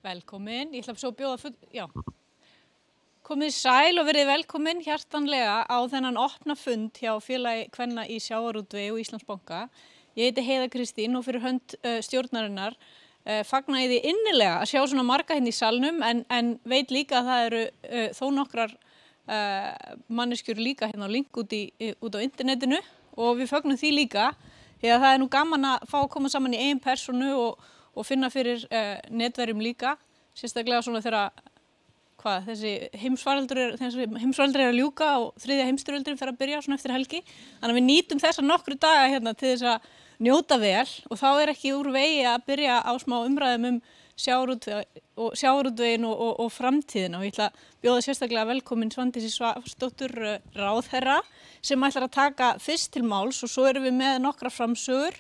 Velkomin, ég ætla svo að bjóða komið sæl og verið velkomin hjartanlega á þennan opna fund hjá Félagi kvenna í sjávarútvegi og Íslandsbanka. Ég heiti Heiða Kristín og fyrir hönd stjórnarinnar fagna ég því innilega að sjá svona marga hérna í salnum en veit líka að það eru þó nokkrar manneskjur líka hérna á link út á internetinu og við fögnum því líka því að það er nú gaman að fá að koma saman í eigin persónu og finna fyrir netverjum líka, sérstaklega svona þegar þessi heimsfaraldur er að ljúka og þriðja heimsstyrjöldin fer að byrja svona eftir helgi. Þannig að við nýtum þessa nokkru daga hérna til þess að njóta vel og þá er ekki úr vegi að byrja á smá umræðum sjávarútveginn og framtíðina og ég ætla að bjóða sérstaklega velkomin Svandísi Svavarsdóttur ráðherra sem ætlar að taka fyrst til máls og svo erum við með nokkra framsögur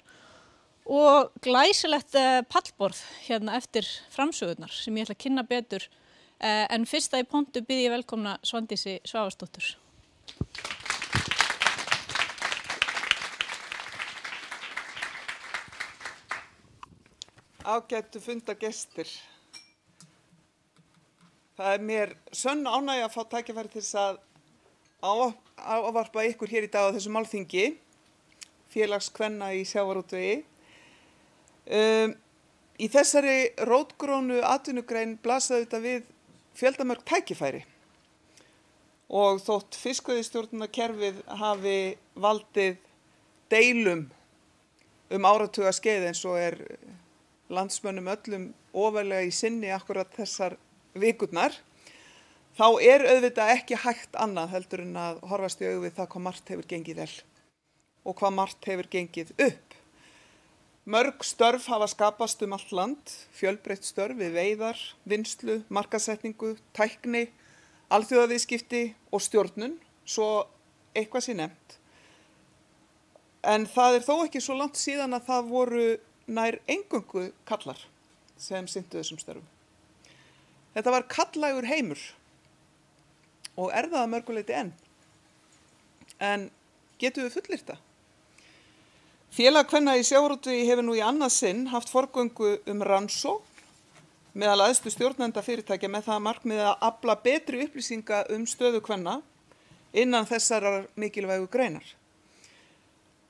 og glæsilegt pallborð hérna eftir framsögurnar sem ég ætla að kynna betur. En fyrsta í pontu býð ég velkomna Svandísi Svavarsdóttur. Ágætu fundargestir. Það er mér sönn ánægja að fá tækifæri til þess að ávarpa ykkur hér í dag á þessu málþingi, Félags kvenna í sjávarútvegi. Í þessari rótgrónu atvinnugrein blasa auðvitað við fjöldamörg tækifæri og þótt fiskveiðistjórnarkerfið hafi valdið deilum áratuga skeið eins og er landsmönnum öllum ofarlega í sinni akkurat þessar vikurnar, þá er auðvitað ekki hægt annað heldur en að horfast í augu við það hvað margt hefur gengið vel og hvað margt hefur gengið upp. Mörg störf hafa skapast allt land, fjölbreytt störf við veiðar, vinnslu, markaðssetningu, tækni, alþjóðaviðskipti og stjórnun, svo eitthvað sé nefnt. En það er þó ekki svo langt síðan að það voru nær eingöngu kallar sem sinntu þessum störfum. Þetta var karllægur heimur og er það að mörgu leyti enn. En getum við fullyrt það? Félag kvenna í sjávarútvegi hefur nú í annað sinn haft forgöngu rannsókn meðal æðstu stjórnenda fyrirtækja með það að markmiði að afla betri upplýsinga stöðu kvenna innan þessarar mikilvægu greinar.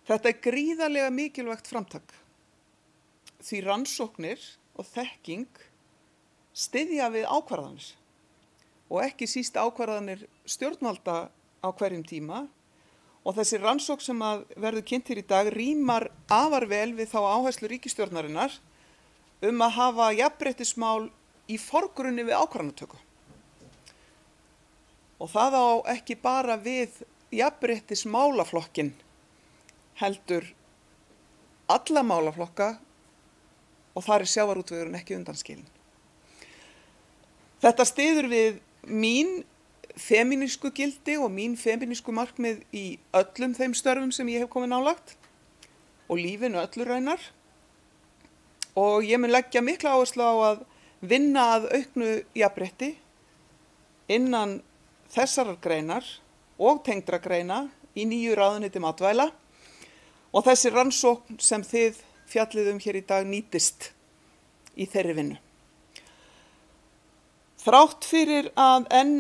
Þetta er gríðarlega mikilvægt framtak því rannsóknir og þekking styðja við ákvarðanir og ekki síst ákvarðanir stjórnvalda á hverjum tíma. Og þessi rannsókn sem verður kynnt hér í dag rímar afar vel við þá áherslu ríkisstjórnarinnar að hafa jafnréttismál í forgrunni við ákvarðanatöku. Og það á ekki bara við jafnréttismálaflokkin, heldur alla málaflokka og þar er sjávarútvegurinn ekki undanskilinn. Þetta styður við mín femínísku gildi og mín femínísku markmið í öllum þeim störfum sem ég hef komið nálagt og lífinu öllu raunar og ég mun leggja mikla áherslu á að vinna að auknu jafnrétti innan þessarar greinar og tengdra greina í nýju ráðuneyti matvæla og þessi rannsókn sem þið fjallið hér í dag nýtist í þeirri vinnu. Þrátt fyrir að enn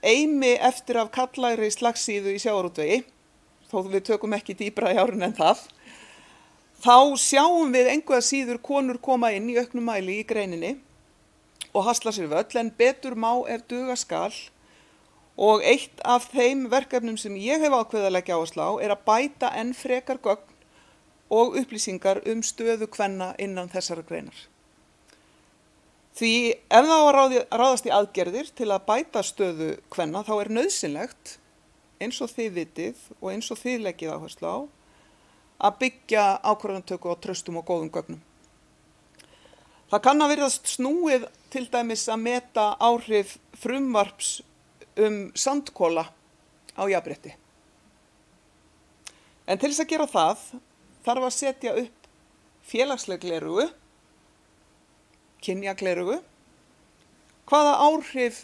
eimi eftir af karllægri slagsíðu í sjávarútvegi, þó við tökum ekki dýpra í árinu en það, þá sjáum við engu að síður konur koma inn í auknum mæli í greininni og hasla sér völl en betur má ef duga skal og eitt af þeim verkefnum sem ég hef ákveðið að leggja áherslu á er að bæta enn frekar gögn og upplýsingar stöðu kvenna innan þessara greinar. Því ef það á að ráðast í aðgerðir til að bæta stöðu kvenna þá er nauðsynlegt, eins og þið vitið og eins og þið leggið áherslu á, að byggja ákvarðanatöku á traustum og góðum gögnum. Það kann að virðast snúið til dæmis að meta áhrif frumvarps sandkola á jafnrétti. En til þess að gera það þarf að setja upp félagsleg gleraugu, kynjagleraugu. Hvaða áhrif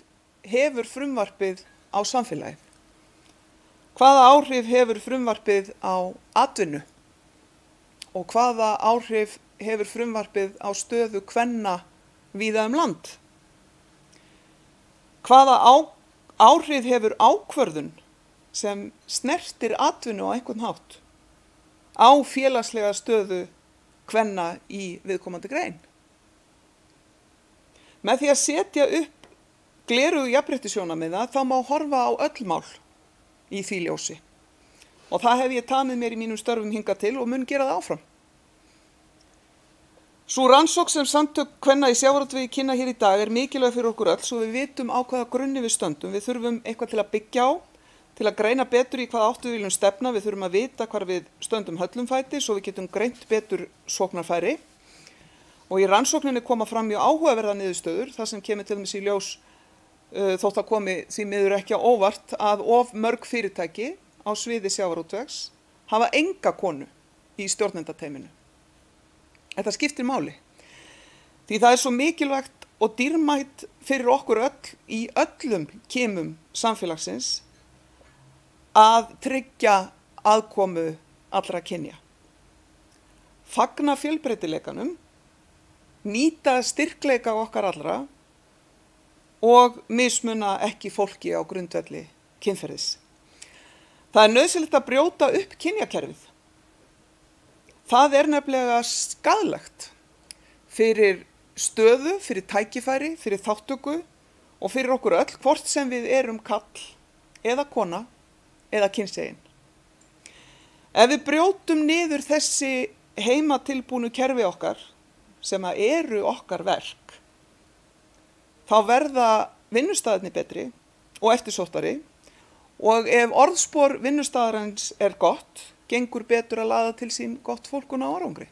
hefur frumvarpið á samfélagið? Hvaða áhrif hefur frumvarpið á atvinnu? Og hvaða áhrif hefur frumvarpið á stöðu kvenna víða land. Hvaða áhrif hefur ákvörðun sem snertir atvinnu á einhvern hátt á félagslega stöðu kvenna í viðkomandi grein? Með því að setja upp glerugu jafnréttissjónarmiða þá má horfa á öll mál í því ljósi. Og það hef ég tamið mér í mínum störfum hingað til og mun gera það áfram. Sú rannsókn sem samtök kvenna í sjávarútvegi kynna hér í dag er mikilvæg fyrir okkur öll svo við vitum á hvaða grunni við stöndum. Við þurfum eitthvað til að byggja á, til að greina betur í hvaða áttu við viljum stefna. Við þurfum að vita hvar við stöndum höllum fæti svo við getum greint betur sóknarfæri. Og í rannsókninni koma fram mjög áhugaverða niðurstöður, það sem kemur til dæmis í ljós þótt að komi því miður ekki á óvart að of mörg fyrirtæki á sviði sjávarútvegs hafa enga konu í stjórnendateyminu. Þetta skiptir máli. Því það er svo mikilvægt og dýrmætt fyrir okkur öll í öllum kimum samfélagsins að tryggja aðkomu allra kynja. Fagna fjölbreytileikanum, nýta styrkleika okkar allra og mismuna ekki fólki á grundvelli kynferðis. Það er nauðsynlegt að brjóta upp kynjakerfið. Það er nefnilega skaðlegt fyrir stöðu, fyrir tækifæri, fyrir þátttöku og fyrir okkur öll, hvort sem við erum kall eða kona eða kynsegin. Ef við brjótum niður þessi heimatilbúnu kerfi okkar, sem eru okkar verk, þá verða vinnustaðirnir betri og eftirsóttari og ef orðspor vinnustaðarins er gott, gengur betur að laða til sín gott fólkun á árangri.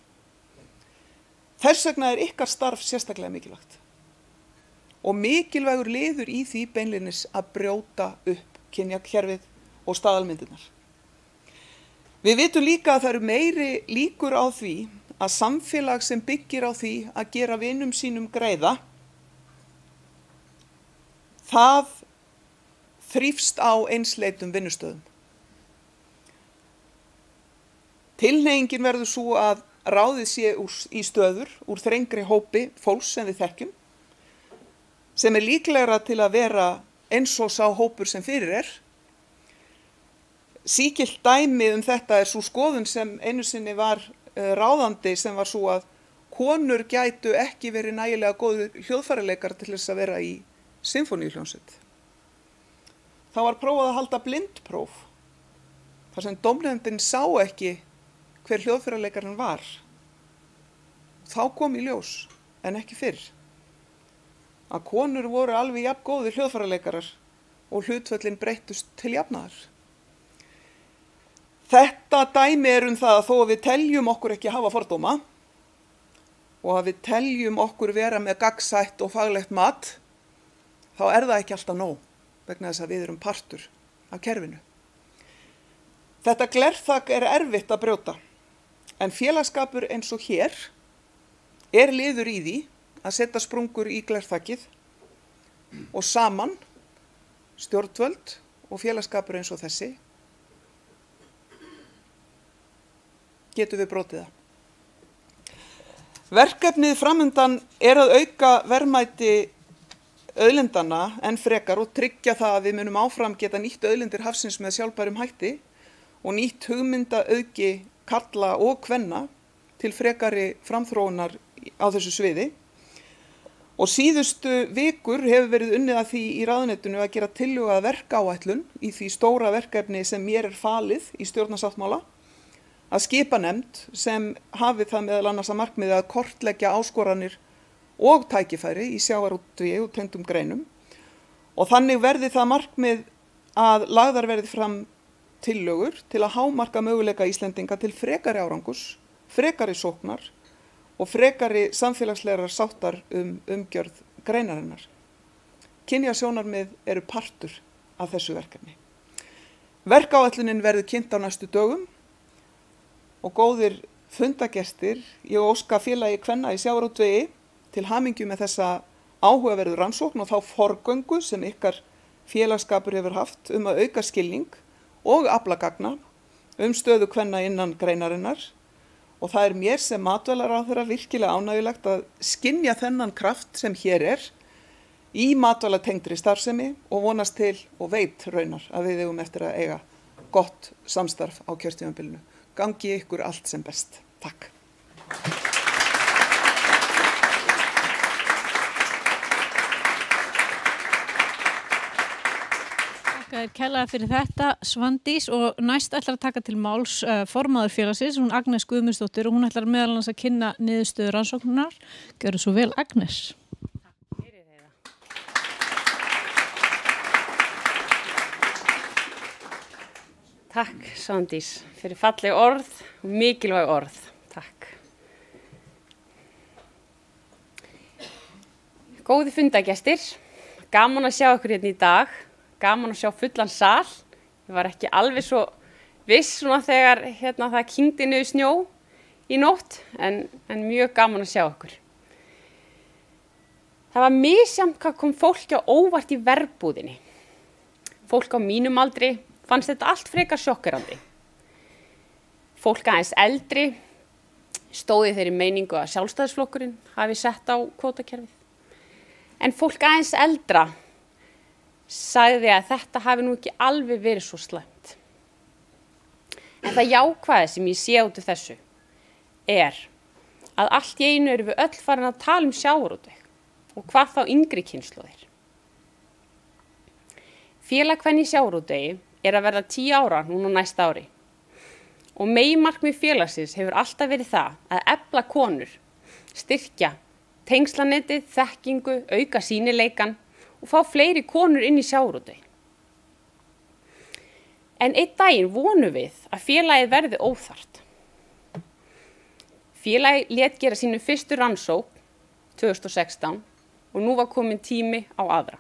Þess vegna er ykkar starf sérstaklega mikilvægt og mikilvægur liður í því beinleinis að brjóta upp kynjakerfið og staðalmyndirnar. Við vitum líka að það eru meiri líkur á því að samfélag sem byggir á því að gera vinum sínum greiða, það þrífst á einsleitum vinnustöðum. Tilhneigingin verður svo að ráðið sé í stöður úr þrengri hópi fólks sem við þekkjum, sem er líklegra til að vera eins og sá hópur sem fyrir er. Sígilt dæmi þetta er svo skoðun sem einu sinni var ráðandi sem var svo að konur gætu ekki verið nægilega góður hljóðfæraleikar til þess að vera í sinfóníuhljómsveit. Það var prófað að halda blindpróf, þar sem dómnefndin sá ekki hver hljóðfæraleikarin var. Þá kom í ljós, en ekki fyrr, að konur voru alveg jafn góðir hljóðfæraleikarar og hlutföllin breyttust til jafnaðar. Þetta dæmi er það að þó að við teljum okkur ekki hafa fordóma og að við teljum okkur vera með gagnsætt og faglegt mat, þá er það ekki alltaf nóg vegna þess að við erum partur af kerfinu. Þetta glerþak er erfitt að brjóta, en félagsskapur eins og hér er liður í því að setja sprungur í glerþakið og saman, stjórnvöld og félagsskapur eins og þessi, getum við brotið það. Verkefnið framundan er að auka verðmæti auðlindanna enn frekar og tryggja það að við munum áfram geta nýtt auðlindir hafsins með sjálfbærum hætti og nýtt hugmyndaauðgi karla og kvenna til frekari framþróunar á þessu sviði. Og síðustu vikur hefur verið unnið að því í ráðuneytinu að gera tillögu að verkáætlun í því stóra verkefni sem mér er falið í stjórnarsáttmála, að skipa nefnd sem hafi það meðal annars að markmiði að kortleggja áskoranir og tækifæri í sjávarútvegi og tengdum greinum og þannig verði það markmið að lagðar verði fram tillögur til að hámarka möguleika Íslendinga til frekari árangurs, frekari sóknar og frekari samfélagslegar sáttar umgjörð greinarinnar. Kynjasjónarmið eru partur af þessu verkefni. Verkáætlunin verður kynnt á næstu dögum og góðir fundagestir, ég óska félagi kvenna í sjávarútvegi til hamingju með þessa áhugaverðu rannsókn og þá forgöngu sem ykkar félagsskapur hefur haft að auka skilning og afla gagna stöðu kvenna innan greinarinnar og það mér sem matvælaráðherra virkilega ánægjulegt að skynja þennan kraft sem hér í matvælatengdri starfsemi og vonast til og veit raunar að við eigum eftir að eiga gott samstarf á kjörtímabilinu. Gangi ykkur allt sem best. Takk. Þakka þér kærlega fyrir þetta, Svandís, og næst ætlar að taka til máls formaður félagsins, hún Agnes Guðmundsdóttir, og hún ætlar meðal annars að kynna niðurstöður rannsóknar. Gjörðu svo vel, Agnes. Takk, Svandís, fyrir falleg orð og mikilvæg orð. Takk. Góði fundagestir, gaman að sjá ykkur hérna í dag, gaman að sjá fullan sal. Ég var ekki alveg svo viss svona þegar það kyngdi niður snjó í nótt, en mjög gaman að sjá ykkur. Það var misjafnt hvað kom fólki á óvart í verbúðinni. Fólk á mínum aldri fannst þetta allt frekar sjokkerandi. Fólk aðeins eldri stóði þeirri meiningu að Sjálfstæðisflokkurinn hafi sett á kvótakerfið. En fólk aðeins eldra sagði að þetta hafi nú ekki alveg verið svo slæmt. En það jákvæði sem ég sé út úr þessu að allt í einu erum við öll farin að tala sjávarútveg og hvað þá yngri kynslóðir. Félag kvenna í sjávarútvegi að verða 10 ára núna næsta ári. Og meginmarkmið félagsins hefur alltaf verið það að efla konur, styrkja tengslanetið, þekkingu, auka sýnileikann og fá fleiri konur inn í sjávarútvegi. En einn daginn vonum við að félagið verði óþarft. Félagið lét gera sínu fyrstu rannsókn 2016 og nú var komin tími á aðra.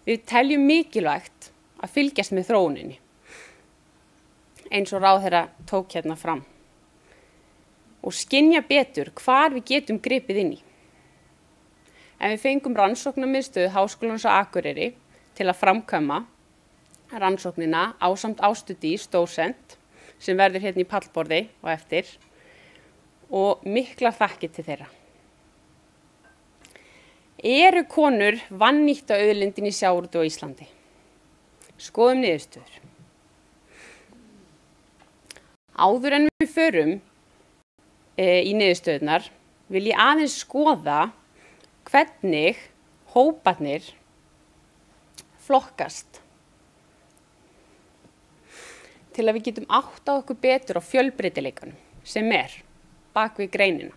Við teljum mikilvægt að fylgjast með þróuninni, eins og ráðherra tók hérna fram, og skynja betur hvar við getum gripið inn í. En við fengum rannsóknarmiðstöð Háskólans á Akureyri til að framkvæma rannsóknina ásamt Ástu Dís dósent, sem verður hérna í pallborði og eftir, og miklar þakkir til þeirra. Eru konur vannýtta auðlindin í sjávarútvegi á Íslandi? Skoðum niðurstöður. Áður en við förum í niðurstöðunar vil ég aðeins skoða hvernig hóparnir flokkast til að við getum áttað okkur betur á fjölbreytileikanum sem bak við greinina.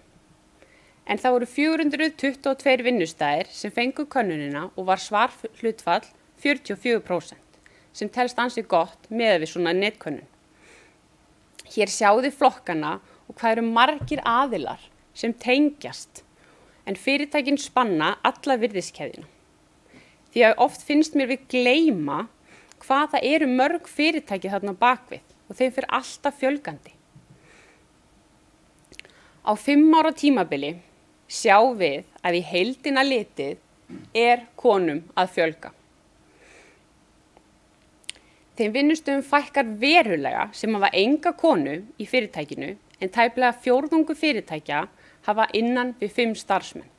En það voru 422 vinnustæðir sem fengu könnunina og var svarhlutfall 44%. Sem telst ansi gott með við svona netkönnun. Hér sjáðu flokkana og hvað eru margir aðilar sem tengjast, en fyrirtækin spanna alla virðiskeðjuna. Því að oft finnst mér við gleyma hvað það eru mörg fyrirtæki þarna bakvið og þeim fyrir alltaf fjölgandi. Á 5 ára tímabili sjáum við að í heildina litið konum að fjölga. Þeim vinnustöðum fækkar verulega sem hafa enga konu í fyrirtækinu en tæplega 1/4 fyrirtækja hafa innan við 5 starfsmenn.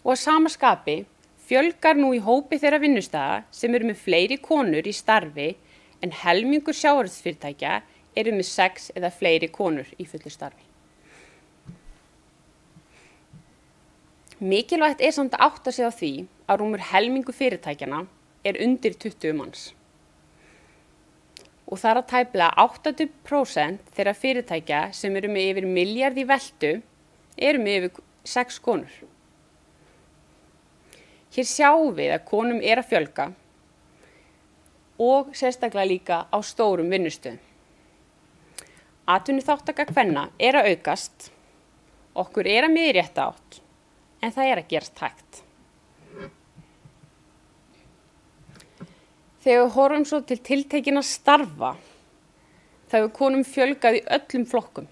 Og að sama skapi fjölgar nú í hópi þeirra vinnustæða sem eru með fleiri konur í starfi en helmingur sjávarútvegsfyrirtækja eru með 6 eða fleiri konur í fullu starfi. Mikilvægt samt að átta sig á því að rúmur helmingur fyrirtækjana undir 20 manns. Og það að tæplega 80% þeirra fyrirtækja sem eru með yfir milljarð í veltu eru með yfir 6 konur. Hér sjáum við að konum að fjölga og sérstaklega líka á stórum vinnustöðum. Atvinnuþátttaka kvenna að aukast, okkur að miða í rétta átt, en það að gerast hægt. Þegar við horfum svo til tiltekinna starfa, þá hefur konum fjölgað í öllum flokkum.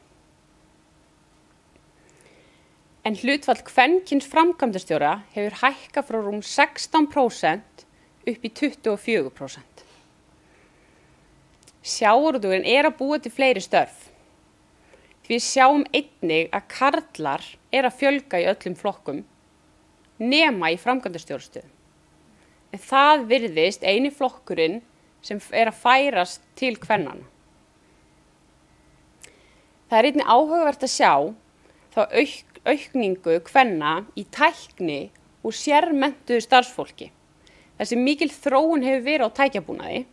En hlutfall kvenkyns framkvæmdastjóra hefur hækkað frá rúm 16% upp í 24%. Sjávarútvegurinn að búa til fleiri störf. Því við sjáum einnig að karlar að fjölga í öllum flokkum nema í framkvæmdastjórastöðum. En það virðist eini flokkurinn sem að færast til kvennanna. Það einnig áhugavert að sjá þá aukningu kvenna í tækni og sérmenntuðu starfsfólki. Þessi mikil þróun hefur verið á tækjabúnaði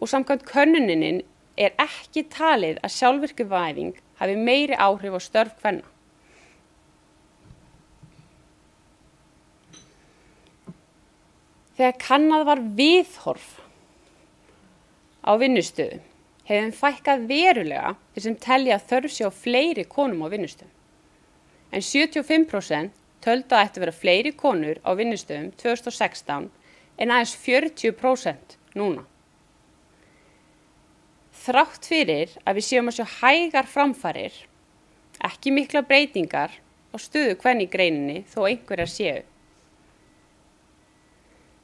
og samkvæmt könnunin ekki talið að sjálfvirkjuvæðing hafi meiri áhrif á störf kvenna. Þegar kannað var viðhorf á vinnustöðum hefur fækkað verulega þeir sem telja að þörf sé á fleiri konum á vinnustöðum. En 75% töldu að ætti að vera fleiri konur á vinnustöðum 2016 en aðeins 40% núna. Þrátt fyrir að við séum að sjá hægar framfarir, ekki mikla breytingar á stöðu kvenna í greininni þó einhverjar séu.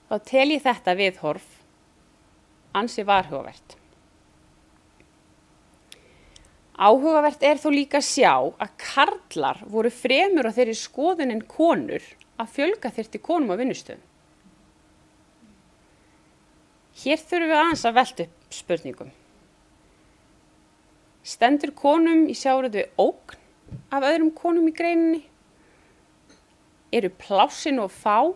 Þá tel ég þetta viðhorf ansi varhugavert. Áhugavert þó líka að sjá að karlar voru fremur á þeirri skoðun en konur að fjölga þyrfti konum á vinnustöðum. Hér þurfum við aðeins að velta upp spurningum. Stendur konum í sjávarútvegi ógn af öðrum konum í greininni? Eru plássin of fá?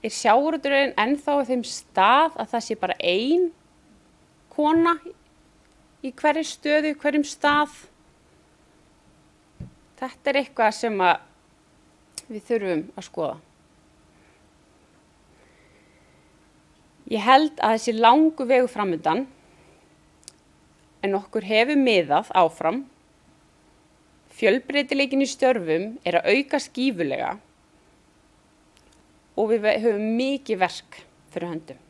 Sjávarútvegurinn ennþá á þeim stað að það sé bara ein kona í hverri stöðu, hverjum stað? Þetta eitthvað sem við þurfum að skoða. Ég held að þessi langu vegur framundan en okkur hefur miðað áfram. Fjölbreytileikinn í störfum að aukast gífurlega og við höfum mikið verk fyrir höndum.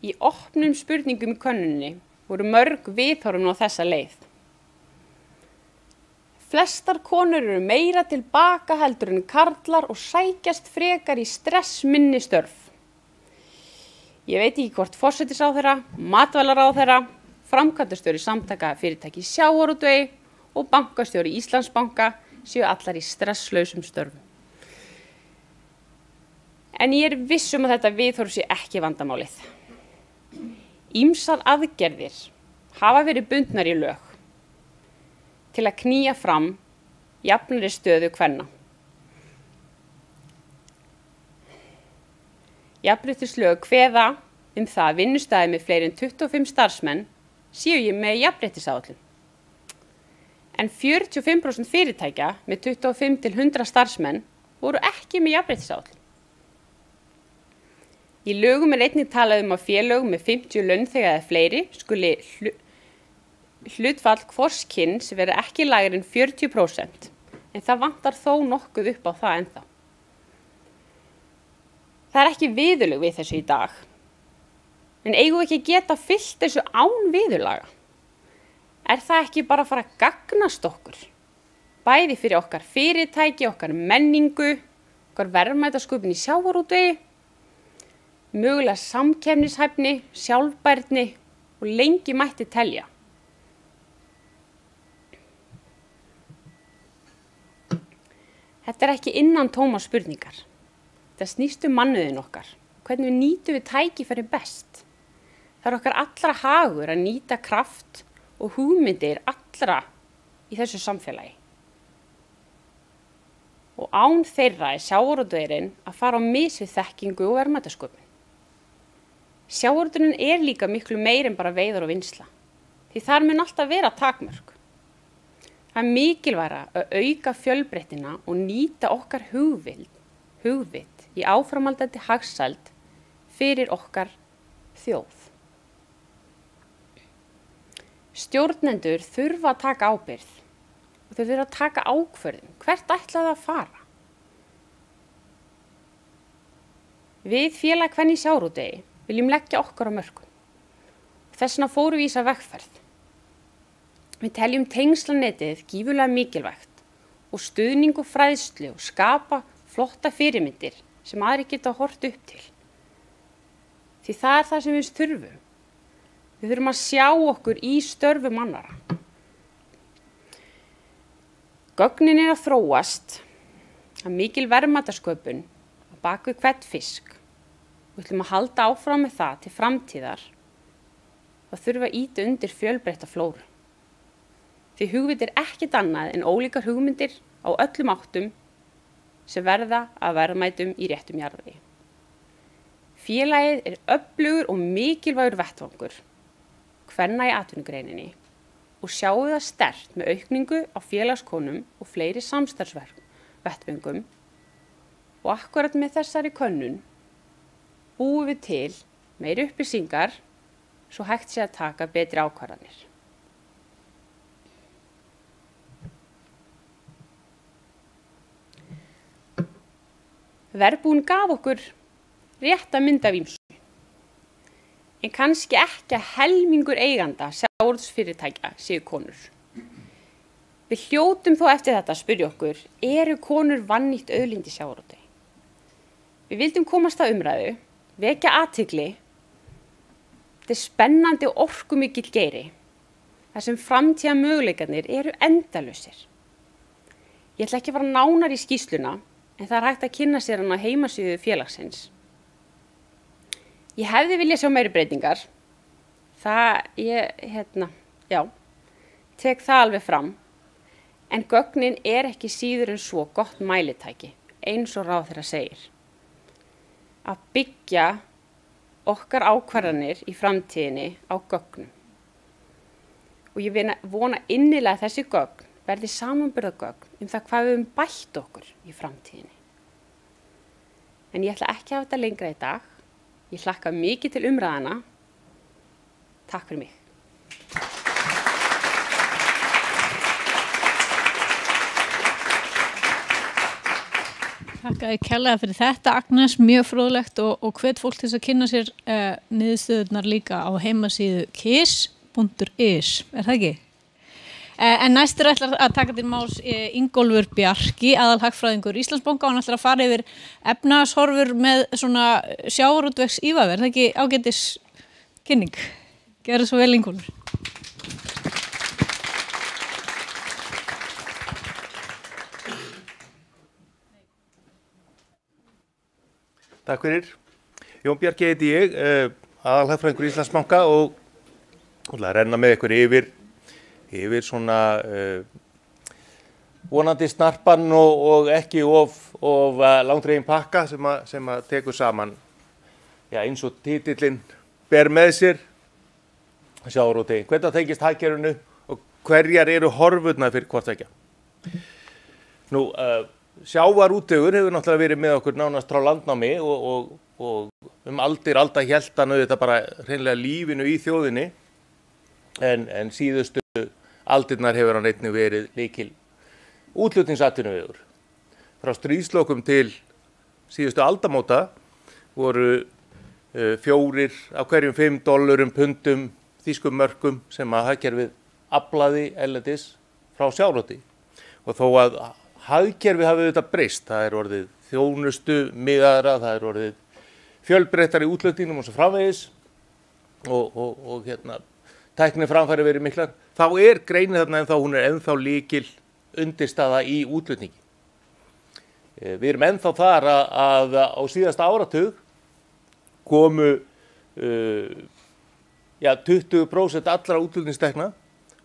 Í opnum spurningum í könnuninni voru mörg viðhorfin á þessa leið. Flestar konur eru meira tilbaka heldur en karlar og sækjast frekar í stressminni störf. Ég veit ekki hvort forsætisráðherra, matvælaráðherra, framkvæmdastjóri samtaka fyrirtæki í sjávarútvegi og bankastjóri Íslandsbanka séu allar í stresslausum störfum. En ég viss að þetta viðhorf sé ekki vandamálið. Ýmsar aðgerðir hafa verið bundnar í lög til að knýja fram jafnari stöðu kvenna. Jafnréttislög kveða það að vinnustaðir með fleiri en 25 starfsmenn séu með jafnréttisáætlun. En 45% fyrirtækja með 25 til 100 starfsmenn voru ekki með jafnréttisáætlun. Í lögum einnig talað að félög með 50 launþega eða fleiri skuli hlutfall hvors kyns vera ekki lægri en 40%, en það vantar þó nokkuð upp á það ennþá. Það ekki viðurlög við þessu í dag, en eigum við ekki geta fyllt þessu án viðurlaga? Það ekki bara að fara að gagnast okkur, bæði fyrir okkar fyrirtæki, okkar menningu, okkar verðmætasköpun í sjávarútvegi, mögulega samkeppnishæfni, sjálfbærni og lengi mætti telja. Þetta ekki innantómar spurningar. Þetta snýst mannauðinn okkar. Hvernig við nýtum við tækifæri best. Það okkar allra hagur að nýta kraft og hugmyndir allra í þessu samfélagi. Og án þeirra sjávarútvegurinn að fara á mis við þekkingu og verðmætasköpun. Sjávarútvegurinn líka miklu meir en bara veiðar og vinnsla. Því þar mun alltaf vera takmörk. Það mikilvægra að auka fjölbreytnina og nýta okkar hugvit í áframhaldandi hagsæld fyrir okkar þjóð. Stjórnendur þurfa að taka ábyrgð og þau þurfa að taka ákvörðun. Hvert ætla það að fara? Við félag kvenna í sjávarútvegi viljum leggja okkar á mörkum. Þess vegna fórum við í þessa vegferð. Við teljum tengslanetið gífurlega mikilvægt og stuðning og fræðslu og skapa flotta fyrirmyndir sem aðrir geta horft upp til. Því það það sem við þurfum. Við þurfum að sjá okkur í störfum annara. Gögnin að þróast, að mikil verðmætasköpun á bak við hvern fisk. Við ætlum að halda áfram með það til framtíðar. Það þurfa að ýta undir fjölbreytta flóru. Því hugvit ekkert annað en ólíkar hugmyndir á öllum áttum sem verða að verðmætum í réttum jarðvegi. Félagið öflugur og mikilvægur vettvangur, kvenna í atvinnugreininni og sjáu það sterkt með aukningu á félagskonum og fleiri samstarfsvettvöngum og akkurat með þessari könnun búum við til meiri upplýsingar svo hægt sé að taka betri ákvarðanir. Verðbúin gaf okkur rétta mynd af ýmsu, en kannski ekki að helmingur eiganda sjávarútvegsfyrirtækja séu konur. Við hljótum þó eftir þetta að spyrja okkur, eru konur vannýtt auðlind í sjávarútvegi? Við vildum komast að umræðu, vekja athygli. Þetta spennandi og orkumikill geiri, þar sem framtíða möguleikarnir eru endalausir. Ég ætla ekki að fara nánar í skýrsluna, en það hægt að kynna sér hann á heimasíðu félagsins. Ég hefði viljað sjá meiri breytingar. Tek það alveg fram. En gögnin ekki síður en svo gott mælitæki, eins og ráðherra segir. Að byggja okkar ákvarðanir í framtíðinni á gögnum. Og ég vona innilega að þessi gögn verði samanburðargögn það hvað við höfum bætt okkur í framtíðinni. En ég ætla ekki að hafa þetta lengra í dag. Ég hlakka mikið til umræðana. Takk fyrir mig. Þakka kærlega fyrir þetta, Agnes, mjög fróðlegt og hvet fólk til að kynna sér niðurstöðurnar líka á heimasíðu kis.is, það ekki? En næstur ætlar að taka til máls Ingólfur Bjarki, aðalhagfræðingur Íslandsbanka, og hann ætlar að fara yfir efnahagshorfur með svona sjávarútvegs ívaver, það ekki ágætis kynning. Gerðu svo vel, Ingólfur. Takk fyrir. Jón Bjarki heiti ég, aðalhagfræðingur Íslandsbanka og ætla að renna með ykkur yfir svona vonandi snarpan og ekki of langdreginn pakka sem að tekur saman eins og titillinn ber með sér sjávarútvegi. Hvernig tengist hagkerfinu og hverjar eru horfurnar fyrir hvort tveggja. Nú, sjávarútvegur hefur náttúrulega verið með okkur nánast frá landnámi og aldir alda hélt hann auðvitað bara hreinlega lífinu í þjóðinni en síðustu aldirnar hefur hann einnig verið lykil útflutningsatvinnuvegur. Frá stríðslokum til síðustu aldamóta voru 4 af hverjum $5 pundum þýskum mörkum sem að hagkerfið aflaði erlendis frá sjávarútvegi. Og þó að hagkerfið hafi auðvitað breyst, það orðið þjónustu miðaðra, það orðið fjölbreyttari í útflutningnum og svo framvegis og tækni framfæri verið miklar, þá greinin þarna ennþá, hún ennþá lykil undirstaða í útflutningi. Við erum ennþá þar að á síðasta áratug komu 20% allra útflutningstekna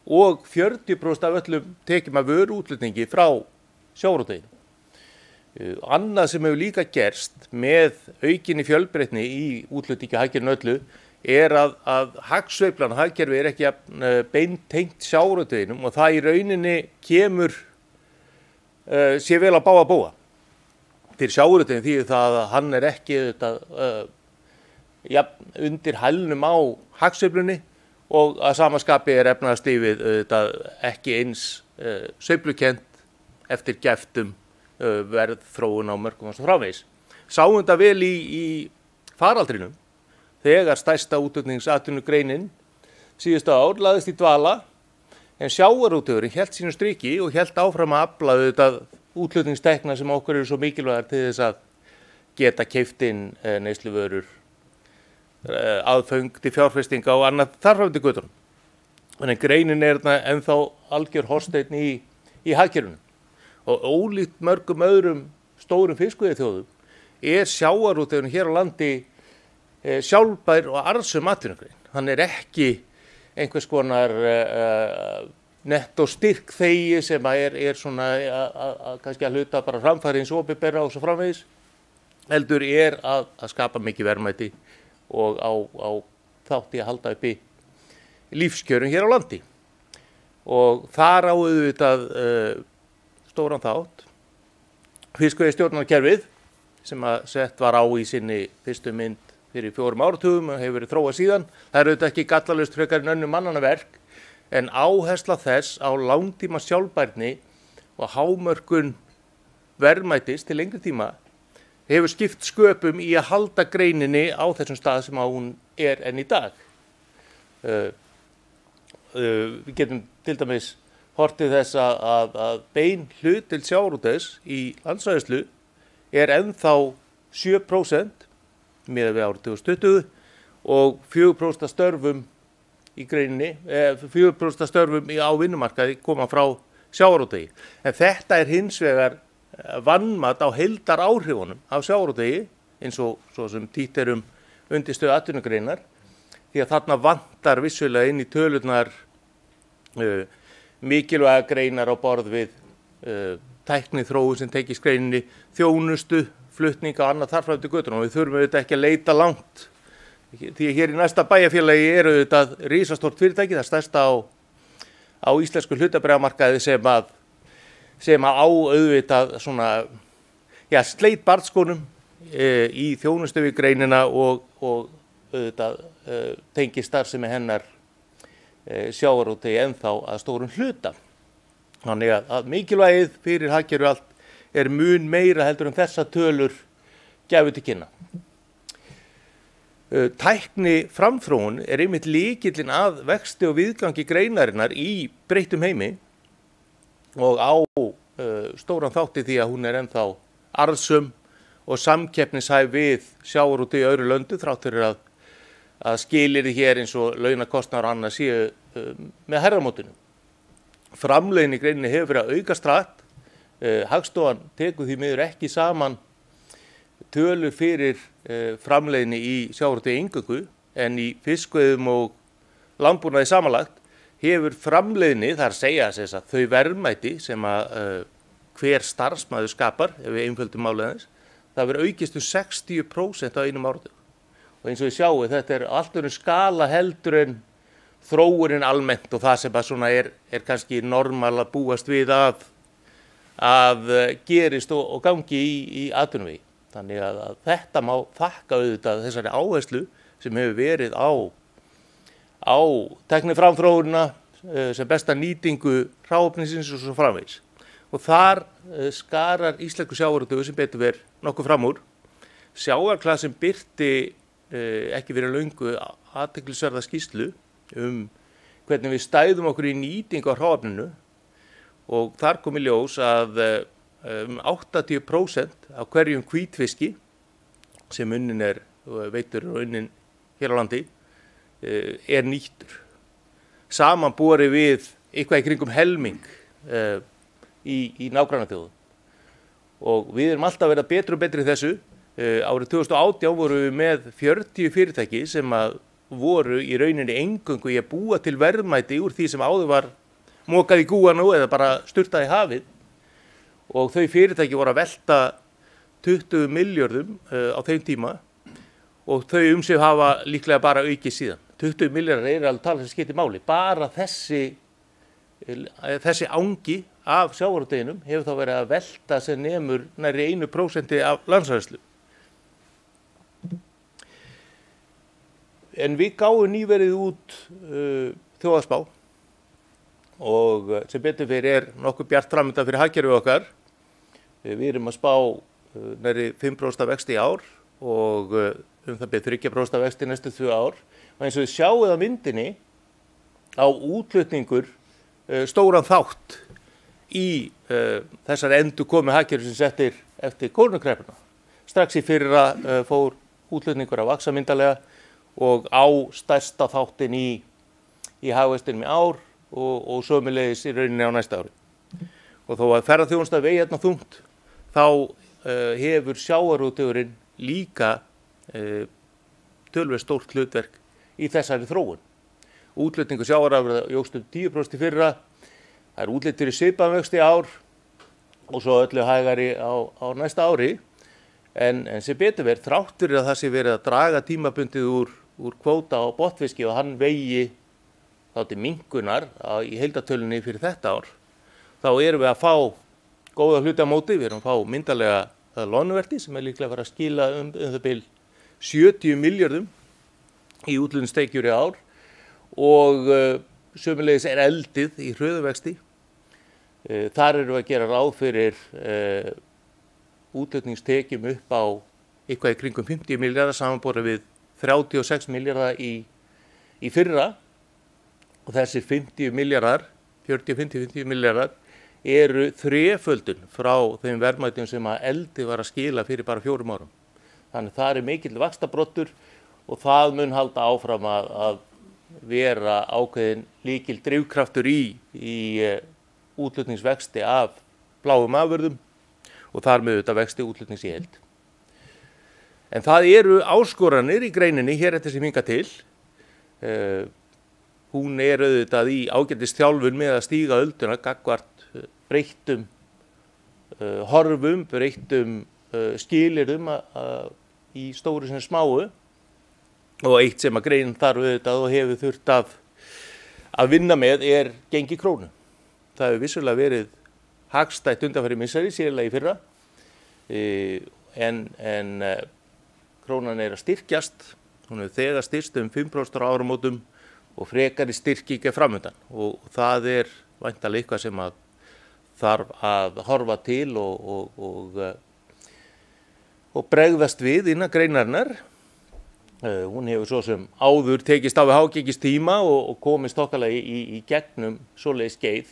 og 40% af öllum tekjum af vöruútflutningi frá sjávarútveginu. Annað sem hefur líka gerst með aukinni fjölbreytni í útflutningi hagkerfinu öllu að hagsveiflan hagkerfi ekki beintengt sjávarútveginum og það í rauninni kemur sé vel að bága búa. Fyrir sjávarútvegin þýðir það að hann ekki undir hælnum á hagsveiflunni og að sama skapi efnahagslífið ekki eins sveiflukennt eftir geftum verðþróun á mörkum og svo framvegis. Sáum þetta vel í faraldrinum þegar stærsta útflutningsatvinnugreinin síðustu ár lagðist í dvala en sjávarútvegurinn hélt sínu striki og hélt áfram að afla útflutningstekna sem okkur eru svo mikilvægar til þess að geta keypt inn neysluvörur aðföng til fjárfestinga og annað þarfandi göttunum. Þannig greinin ennþá algjör hornsteinn í hagkerfinu. Og ólíkt mörgum öðrum stórum fiskveiðiþjóðum sjávarútvegurinn hér á landi sjálfbær og arðsöm atvinnugrein. Hann ekki einhvers konar netto styrkþegi sem svona kannski að hluta bara framfæri hins opinbera og svo framvegis, heldur að skapa mikið verðmæti og á þátt í að halda uppi lífskjörum hér á landi. Og þar á auðvitað stóran þátt fiskveiðistjórnarkerfið sem sett var á í sinni fyrstu mynd fyrir 4 áratugum og hefur verið þróað síðan. Það auðvitað ekki gallalaust frekar en önnur mannanna verk, en áhersla þess á langtíma sjálfbærni og hámörkun verðmætis til lengri tíma hefur skipt sköpum í að halda greininni á þessum stað sem hún enn í dag. Við getum til dæmis hortið þess að bein hlutdeild sjávarútvegs í landsframleiðslu ennþá 7% miðað við árið 2020 og 4% af störfum í greininni, 4% af störfum á vinnumarkaði koma frá sjávarútvegi. En þetta hins vegar vanmat á heildaráhrifunum af sjávarútvegi eins og svo sem títt undirstöðu atvinnugreinar, því að þarna vantar vissulega inn í tölurnar mikilvæga greinar á borð við tækniþróun sem tengist greininni, þjónustu, flutninga og annað þarfræði göttunum, og við þurfum auðvitað ekki að leita langt. Því að hér í næsta bæjarfélagi auðvitað risastórt fyrirtæki, það stærsta á íslensku hlutabréfamarkaði sem á auðvitað svona, sleit barnsskónum í þjónustu við greinina og auðvitað tengist starfsemi hennar sjávarútvegi ennþá að stórum hluta. Þannig að mikilvægið fyrir hagkerfið allt mun meira heldur en þessa tölur gæfu til kynna. Tækni framþróun einmitt lykillinn að vexti og viðgangi greinarinnar í breyttum heimi og á stóran þátti því að hún ennþá arðsöm og samkeppnishæf við sjávarútveg í öðru löndu þrátt fyrir að skilyrði hér eins og launakostnaður og annað séu með herramótinu. Framleiðni í greininni hefur verið að aukast hratt. Hagstofan tekur því miður ekki saman tölur fyrir framleiðni í sjávarútvegi eingöngu, en í fiskveiðum og landbúnaði samanlagt hefur framleiðni, það að segja að þau verðmæti sem hver starfsmaður skapar, ef við einföldum málið aðeins, það verður aukist 60% á einum áratug. Og eins og við sjáum, þetta allt öðrum skala heldur en þróunin almennt og það sem svona kannski normal að búast við að gerist og gangi í atvinnuvegi. Þannig að þetta má þakka auðvitað þessari áherslu sem hefur verið á tækniframþróunina, sem besta nýtingu hráefnisins og svo framvegis. Og þar skarar íslensku sjávarútvegur sem betur verið nokkuð fram úr. Sjávarklassinn birti ekki fyrir löngu athyglisverða skýrslu hvernig við stæðum okkur í nýtingu á hráefninu, og þar kom í ljós að 80% af hverjum hvítfiski sem unnin veiddur og unnin hér á landi nýttur. Samanborið við eitthvað í kringum helming í nágrannaþjóðum. Og við erum alltaf að vera betri og betri í þessu. Árið 2018 voru við með 40 fyrirtæki sem voru í rauninni eingöngu í að búa til verðmæti úr því sem áður var mokað í gúanu eða bara sturtað í hafið, og þau fyrirtæki voru að velta 20 milljörðum á þeim tíma, og þau sig hafa líklega bara aukið síðan. 20 milljarðar alveg talað sem skiptir máli. Bara þessi angi af sjávarútveginum hefur þá verið að velta sem nemur nærri 1% af landsframleiðslu. En við gáum nýverið út þjóðhagsspá, og sem betur fyrir nokkuð bjart framöndan fyrir hagkerfið okkar. Við erum að spá nærri 5% vexti í ár og það betur 3% vexti næstu 2 ár. Og eins og við sjáum á myndinni á útflutningur stóran þátt í þessari endurkomu hagkerfisins eftir kórónukreppuna. Strax í fyrra fór útflutningur að vaxa myndarlega, og á stærsta þáttin í hagvextinum í ár og sömuleiðis í rauninni á næsta ári. Og þó að ferðaþjónusta vegi hérna þungt, þá hefur sjávarútvegurinn líka töluvert stórt hlutverk í þessari þróun. Útflutningur sjávarafurða jókst 10% í fyrra, það er útlit fyrir svipaðan vöxt í ár og svo öllu hægari á næsta ári. En sem betur verið, þrátt fyrir að það sé verið að draga tímabundið úr kvóta á botnfiski og hann vegi þá til minnkunar í heildartölunni fyrir þetta ár, þá erum við að fá góða hluti á móti. Við erum að fá myndarlega loðnuvertíð sem er líklega að fara að skila það bil 70 milljörðum í útflutningstekjur í ár og sömuleiðis er eldið í hröðuvexti. Þar erum við að gera ráð fyrir útflutningstekjum upp á eitthvað í kringum 50 milljarða samanborið við 36 milljarða í fyrra og þessir 50 milljarðar, 40-50 milljarðar eru þreföldun frá þeim verðmætum sem að eldið var að skila fyrir bara 4 árum. Þannig það er mikill vaxtabroddur og það mun halda áfram að vera ákveðin lykil drifkraftur í útflutningsvexti af bláum afurðum og þar með þetta vexti útflutnings í heild. En það eru áskoranir í greininni hér eftir sem hingað til. Hún er auðvitað í ágætis þjálfun með að stíga ölduna gagnvart breyttum horfum, breyttum skilyrðum í stóru sem smáu. Og eitt sem að greinin þarf auðvitað og hefur þurft að vinna með er gengi krónu. Það hefur vissulega verið hagstætt undanfarið misseri, sérlega í fyrra, en krónan er að styrkjast. Hún hefur þegar styrkst 5% á áramótum og frekari styrking framundan. Og það er væntanlega eitthvað sem að þarf að horfa til og bregðast við innan greinarinnar. Hún hefur svo sem áður tekist á við hágengistíma og komist þokkalega í gegnum svoleiðis skeið.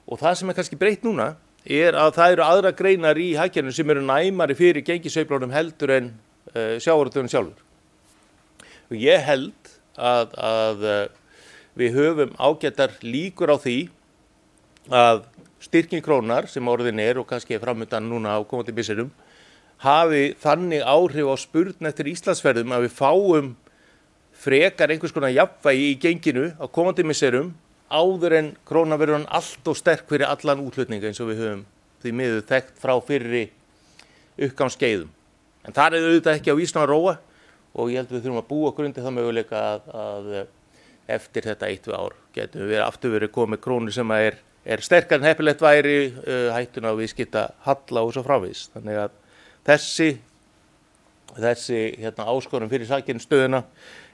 Og það sem er kannski breytt núna er að það eru aðra greinar í hagkerfinu sem eru næmari fyrir gengisveiflunum heldur en sjávarútvegurinn sjálfur. Og ég held að við höfum ágætar líkur á því að styrking krónar sem orðin er og kannski er framundan núna á komandi misserum hafi þannig áhrif á spurn eftir Íslandsferðum að við fáum frekar einhvers konar jafnvægi í genginu á komandi misserum áður en krónan verður hann allt og sterk fyrir allan útflutninga eins og við höfum því miður þekkt frá fyrri uppgangsskeiðum. En það er auðvitað ekki á vísna að róa og ég held að við þurfum að búa okkur undir það möguleika að eftir þetta 1-2 ár getum við aftur verið komið krónu sem er sterkar en heppilegt væri, hættuna á viðskipta halla og svo framvegis. Þannig að þessi áskorun fyrir samkeppnisstöðuna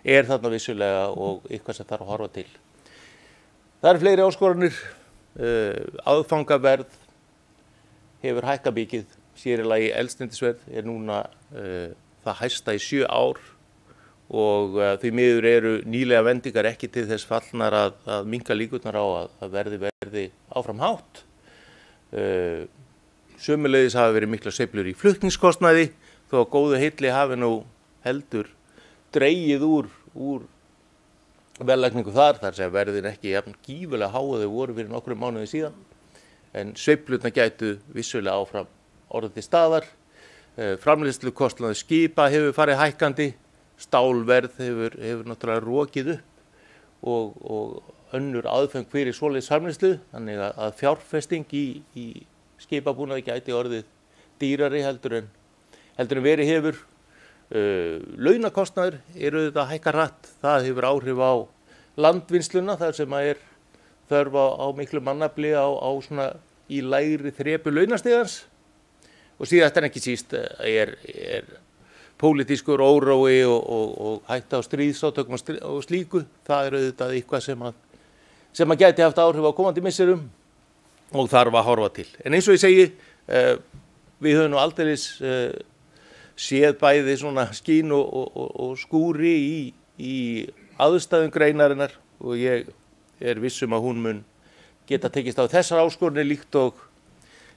er þarna vissulega og eitthvað sem þarf að horfa til. Það eru fleiri áskoranir, aðfangaverð hefur hækkað mikið, sér í lagi eldsneytisverð er núna það hæsta í 7 ár og því miður eru nýlega vendingar ekki til þess fallnar að minnka líkurnar á að verði áfram hátt. Sömuleiðis hafa verið miklar sveiflur í flutningskostnaði þó að góðu heilli hafi nú heldur dregið úr verðlagningu þar sem verðin ekki jafn gífurlega há þau voru fyrir nokkrum mánuði síðan. En sveiflurnar gætu vissulega áfram orðið til staðar. Framleiðslukostnaður skipa hefur farið hækkandi, stálverð hefur náttúrulega rokið upp og önnur aðföng fyrir svoleiðis framleiðslu, þannig að fjárfesting í skipabúnaði gæti orðið dýrari heldur en verið hefur. Launakostnaður eru þetta að hækka hratt, það hefur áhrif á landvinnsluna þar sem að er þörf á miklu mannafli á svona í lægri þrepu launastigans og síðan ekki síst er pólitískur órói og hætta á stríðsátökum og slíku. Það er auðvitað eitthvað sem að gæti haft áhrif á komandi misserum og þarf að horfa til. En eins og ég segi, við höfum nú aldeilis séð bæði svona skín og skúri í aðstæðum greinarinnar og ég er viss að hún mun geta tekist á þessar áskorunir líkt og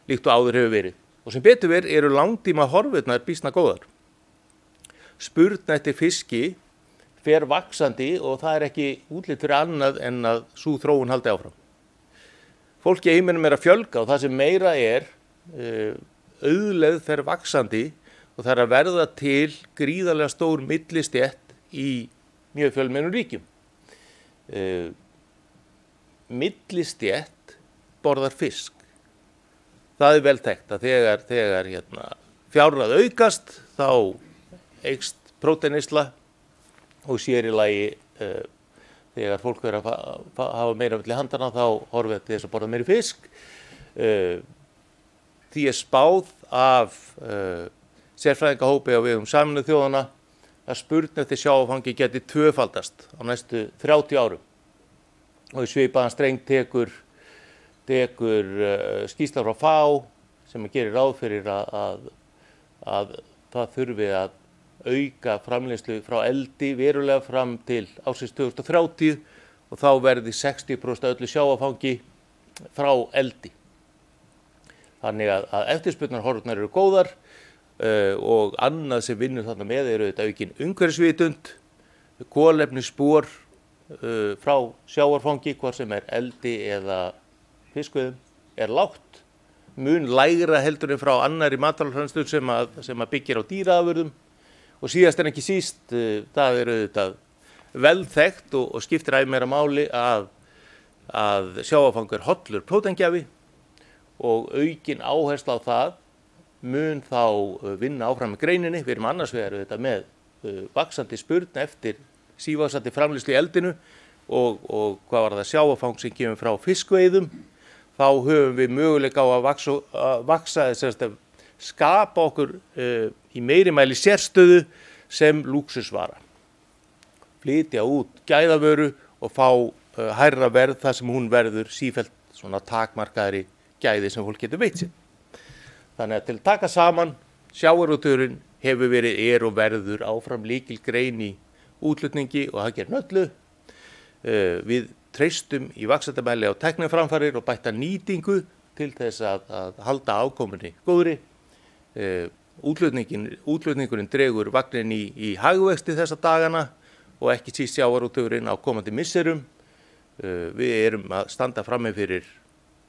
áður hefur verið. Og sem betur verið eru langtíma horfurnar býsna góðar. Spurn eftir fiski fer vaxandi og það ekki útlit fyrir annað en að sú þróun haldi áfram. Fólki í heiminum að fjölga og það sem meira auðlegð fer vaxandi og það að verða til gríðarlega stór millistétt í mjög fjölmennum ríkjum. Millistétt borðar fisk. Það vel þekkt að þegar fjárráð aukast þá eykst próteinneysla og sér í lagi þegar fólk verður að hafa meira milli handana þá horfið til þess að borða meiri fisk. Því spáð af sérfræðingahópi á vegum Sameinuðu þjóðanna að spurn eftir sjávarfangi geti tvöfaldast á næstu 30 árum. Og í svipaðan streng tekur skýrsla frá FAO sem gerir ráð fyrir að það þurfi að auka framleiðslu frá eldi verulega fram til ársins 2030 og þá verði 60% öllu sjávarfangi frá eldi. Þannig að eftirspurnarhorfurnar eru góðar og annað sem vinnur þarna með eru þetta aukin umhverfisvitund, kolefnisspor frá sjávarfangi, hvort sem eldi eða fiskveiðum, lágt, mun lægra heldur en frá annarri matvælaframleiðslu sem byggir á dýraafurðum. Og síðast en ekki síst, það auðvitað vel þekkt og skiptir æ meira máli að sjávarfangur hollur próteingjafi og aukin áhersla á það mun þá vinna áfram með greininni. Við erum annars vegar auðvitað með vaxandi spurn eftir sívaxandi framleiðslu í eldinu og hvað var það sjávarfang sem kemur frá fiskveiðum, þá höfum við möguleika á að vaksa skapa okkur í meiri mæli sérstöðu sem lúxusvara. Flytja út gæðavöru og fá hærra verð þar sem hún verður sífellt svona takmarkaðri gæði sem fólk getur veitt sér. Þannig að til að taka saman, sjávarútvegurinn hefur verið og verður áfram lykilgrein í útflutningi og það gerir öllu. Við treystum í vaxandi mæli á tækniframfarir og bætta nýtingu til þess að halda afkomunni góðri. Útflutningurinn dregur vagnin í hagvexti þessa dagana og ekki síst sjávarútvegurinn á komandi misserum. Við erum að standa frammi fyrir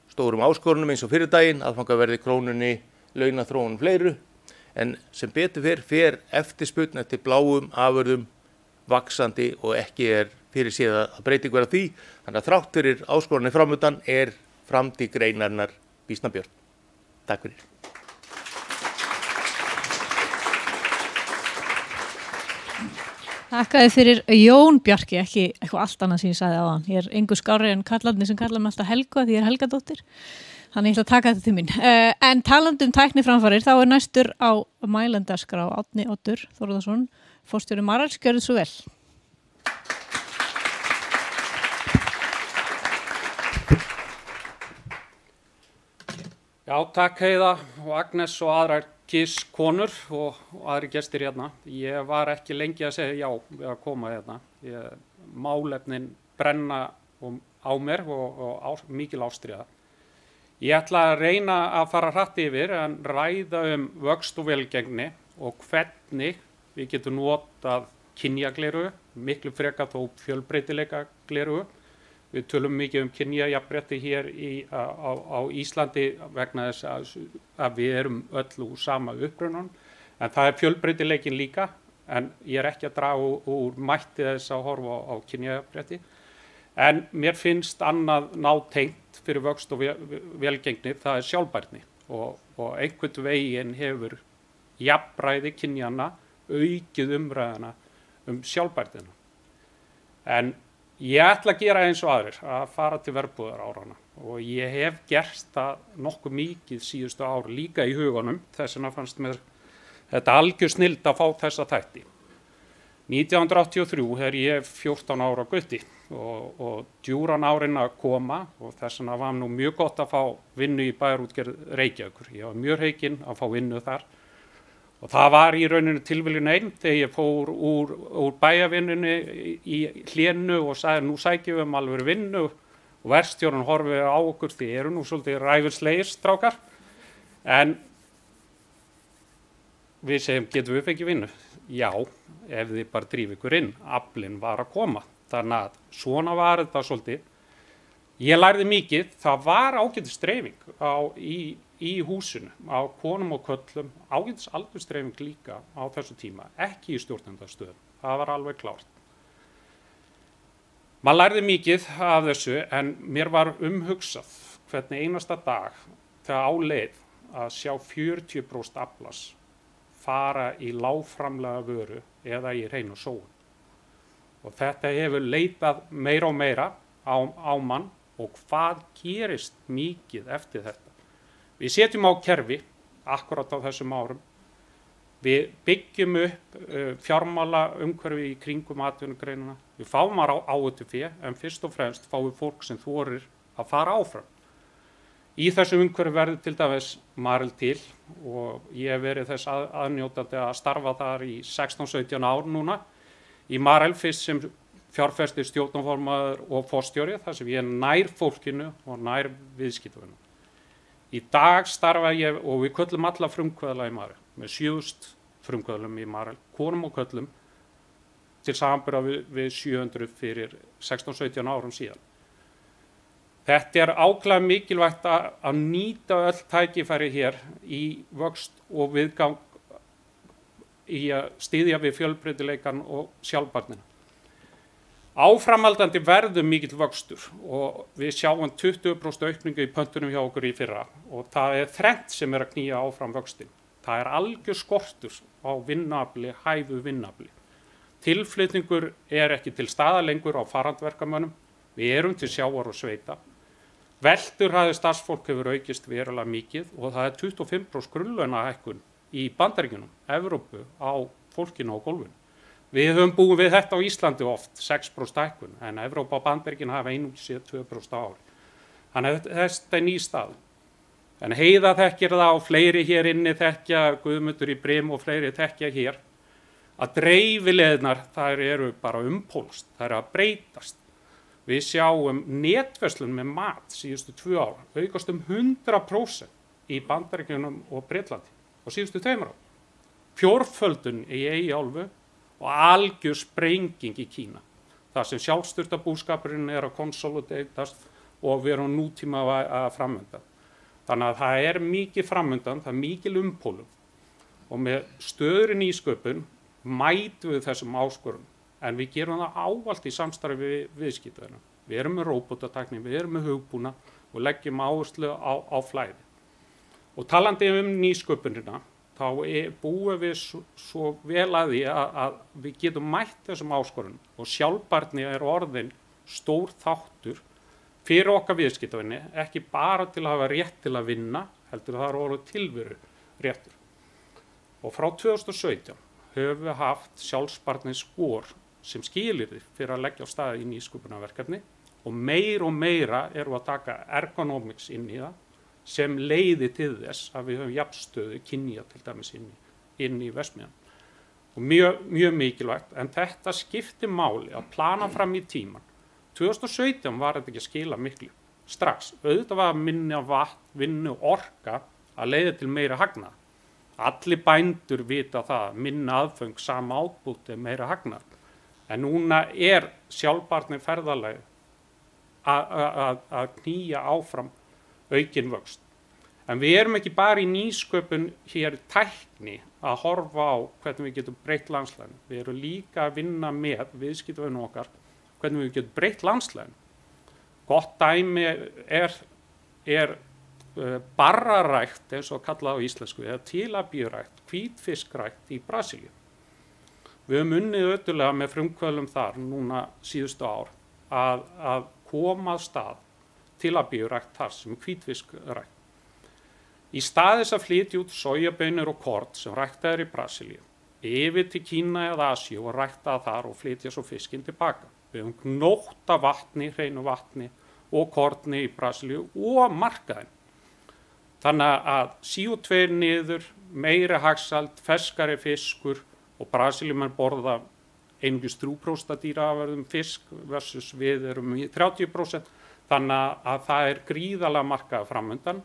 stórum áskorunum eins og fyrir daginn, aðfangaverði krónunni, launaþróun fleiru, en sem betur fer eftirspurn eftir bláum afurðum vaxandi og ekki fyrir séð að breyting verða því. Þannig að þrátt fyrir áskorunni framundan framtíð greinarinnar býsna björt. Takk fyrir. Þakkaði fyrir Jón Bjarki, ekki eitthvað allt annað sem ég sagði á hann. Ég engu skárri en kallarnir sem kallar mig alltaf Helga því ég Helgadóttir. Þannig ég ætla að taka þetta til mín. En talandi tækniframfarir, þá næstur á mælendaskrá Árni Oddur Þórðarson, forstjóri Marels, gjörðu svo vel. Já, takk Heiða og Agnes og aðrar konur og aðri gestir hérna. Ég var ekki lengi að segja já við að koma hérna. Málefnin brenna á mér og mikil ástríða. Ég ætla að reyna að fara hratt yfir en ræða vöxt og velgengni og hvernig við getum notað kynjagleru, miklu frekar þó fjölbreytileika gleru. Við tölum mikið kynjajafnrétti hér á Íslandi vegna þess að við erum öll úr sama upprunanum. En það fjölbreytileikin líka, en ég ekki að draga úr mætti þess að horfa á kynjajafnrétti. En mér finnst annað nátengt fyrir vöxt og velgengni, það sjálfbærni. Og einhvern veginn hefur jafnræði kynjanna aukið umræðuna sjálfbærnina. En ég ætla að gera eins og aðrir, að fara til verbúðarárana og ég hef gert það nokkuð mikið síðustu ár líka í hugunum, þess vegna fannst mér þetta algjör snilld að fá þessa þætti. 1983 ég 14 ára gutti og djúran árin að koma og þess vegna var nú mjög gott að fá vinnu í bæjarútgerð Reykjavíkur. Ég var mjög heikinn að fá vinnu þar. Og það var í rauninu tilviljun einn þegar ég fór úr bæjarvinnunni í hlénu og sagði nú sækjum við alveg vinnu og verkstjórinn horfið á okkur því eru nú svolítið ræfilslegir strákar. En við segjum getum við fengið vinnu. já, ef þið bara drífa ykkur inn, aflinn var að koma. Þannig að svona var þetta svolítið. Ég lærði mikið, það var ágætis dreifing í húsinu, á konum og köllum, ágætis aldursdreifing líka á þessu tíma, ekki í stjórnendastöðum, það var alveg klárt. Maður lærði mikið af þessu en mér var umhugsað hvernig einasta dag þegar á leið að sjá 40% aflas fara í lágframlega vöru eða í hreinu sóun. Og þetta hefur leitað meira og meira á mann og hvað gerist mikið eftir þetta. Við setjum á kerfi akkurat á þessum árum. Við byggjum upp fjármála umhverfi í kringum atvinnugreinina. Við fáum áhættufé en fyrst og fremst fáum við fólk sem þorir að fara áfram. Í þessu umhverfi verður til dæmis Marel til og ég hef verið þess aðnjótandi að starfa þar í 16-17 ár núna. Í Marel fyrst sem fjárfestir, stjórnarformaður og forstjóri þar sem ég er nær fólkinu og nær viðskiptavinum. Í dag starfa ég og við köllum alla frumkvöðla í Marel með 7.000 frumkvöðlum í Marel, konum og köllum til samanburðar við 700 fyrir 16-17 árum síðan. Þetta er ákveðlega mikilvægt að nýta öll tækifæri hér í vöxt og viðgang í að styðja við fjölbreytileikann og sjálfbærnina. Áframhaldandi verður mikill vöxtur og við sjáum 20% aukningu í pöntunum hjá okkur í fyrra og það er þrennt sem að knýja áfram vöxtin. Það er algjör skortur á vinnuafli, hæfu vinnuafli. Tilflytningur er ekki til staðar lengur á farandverkamönnum. Við erum til sjávar og sveita. Velturhæði starfsfólk hefur aukist verulega mikið og það er 25% grunnlaunahækkun í Bandaríkjunum, Evrópu á fólkinu á gólfinu. Við höfum búið við þetta á Íslandi oft, 6% hækkun, en Evrópa og Bandaríkin hafa einungis 2% á ári. Þannig að þetta er ný stað. En Heiða þekkir það og fleiri hér inni þekkja, Guðmundur í Brim og fleiri þekkja hér, að dreifileiðnar þær eru bara umpólst, þær eru að breytast. Við sjáum netverslun með mat síðustu 2 ár, aukast 100% í Bandaríkjunum og Bretlandi og síðustu 2 ár. Fjórföldun í Eyjaálfu og algjör sprenging í Kína. Það sem sjálfsturtabúskapurinn er að konsolidatast og við erum nútíma að framönda. Þannig að það er mikið framöndan, það er mikil umpólum og með stöðri nýsköpun mætum við þessum áskorunum. En við gerum það ávallt í samstarfi við viðskiptavinna. Við erum með róbótatækni, við erum með hugbúna og leggjum áherslu á flæði. Og talandi nýsköpunina, þá búum við svo vel að því að við getum mætt þessum áskorunum og sjálfbærni er orðin stór þáttur fyrir okkar viðskiptavinni, ekki bara til að hafa rétt til að vinna, heldur það er orðið tilveru réttur. Og frá 2017 höfum við haft sjálfsbærni skor sem skilyrði fyrir að leggja á staði í nýsköpunarverkefni og meira erum að taka ergonomics inn í það sem leiði til þess að við höfum jafnstöðu kynja til dæmis inn í Vestmannaeyjum. Og mjög mikilvægt, en þetta skiptir máli að plana fram í tíman. 2017 var þetta ekki að skila miklu strax. Auðvitað var minna vatn, vinnu og orka að leiða til meira hagnað. Allir bændur vita það, minna aðföng, sama átbútt er meira hagnað. En núna er sjálfbærni ferðalagi að knýja áfram aukin vöxt. En við erum ekki bara í nýsköpun hér tækni að horfa á hvernig við getum breytt landslæginu. Við erum líka að vinna með viðskiptavinum okkar hvernig við getum breytt landslæginu. Gott dæmi er barrarækt eins og kallað á íslensku eða tilapíurækt, hvítfiskrækt í Brasilíu. Við höfum unnið öttulega með frumkvöðlum þar núna síðustu ár að koma að stað tilapíurækt þar sem hvítfiskrækt. Í stað þess að flytja út sojabönur og korn sem ræktað í Brasilíu, yfir til Kína eða Asíu og ræktað þar og flytja svo fiskinn tilbaka. Við höfum gnótt af vatni, hreinu vatni og korni í Brasilíu og markaðin. Þannig að CO2 niður, meiri hagsald, ferskari fiskur og Brasilíumenn borða einungis 3% dýraafurðum fisk versus við erum í 30%. Þannig að það er gríðarlega markað framöndan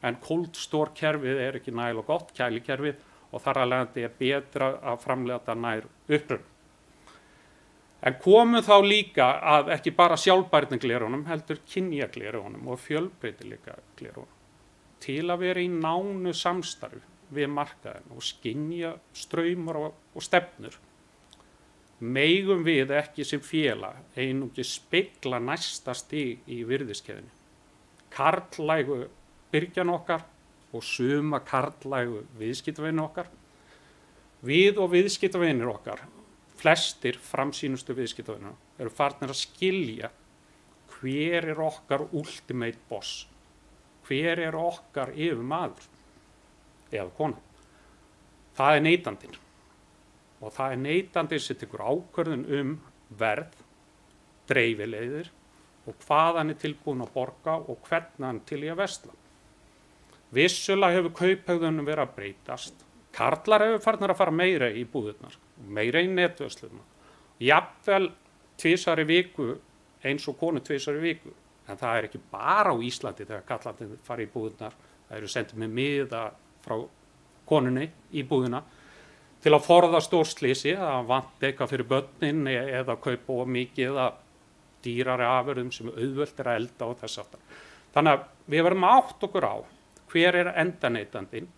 en cold store kerfið er ekki nægilega gott, kælikerfið og þar að leiðandi betra að framleiða þetta nær uppruna. En komum þá líka að ekki bara sjálfbærniglerunum heldur kynjaglerunum og fjölbreytileika glerunum til að vera í nánu samstarfi við markaðinn og skynja straumar og stefnur. Megum við ekki sem félag einungis spegla næsta stig í virðiskeðjunni. Karllægu byrgjan okkar og suma karllægu viðskiptavinir okkar. Við og viðskiptavinir okkar, flestir framsýnustu viðskiptavinir, eru farnir að skilja hver okkar ultimate boss, hver okkar yfirmaður eða kona. Það neytandinn. Og það neytandinn sem tekur ákvörðun verð, dreifileiðir og hvað hann tilbúinn að borga og hvernig hann til í að versla. Vissulega hefur kauphegðunum verið að breytast. Karlar hefur farnir að fara meira í búðirnar, meira í netversluna. Jafnvel 2 í viku eins og konu 2 í viku. En það ekki bara á Íslandi þegar karlarnir fara í búðirnar. Það eru sendið með miða frá konunni í búðina til að forða stórslýsi, að vant eitthvað fyrir börnin eða kaupa of mikið eða dýrari afurðum sem auðvelt að elda og þess aftar. Þannig að við verðum að átta okkur á hver endaneytandinn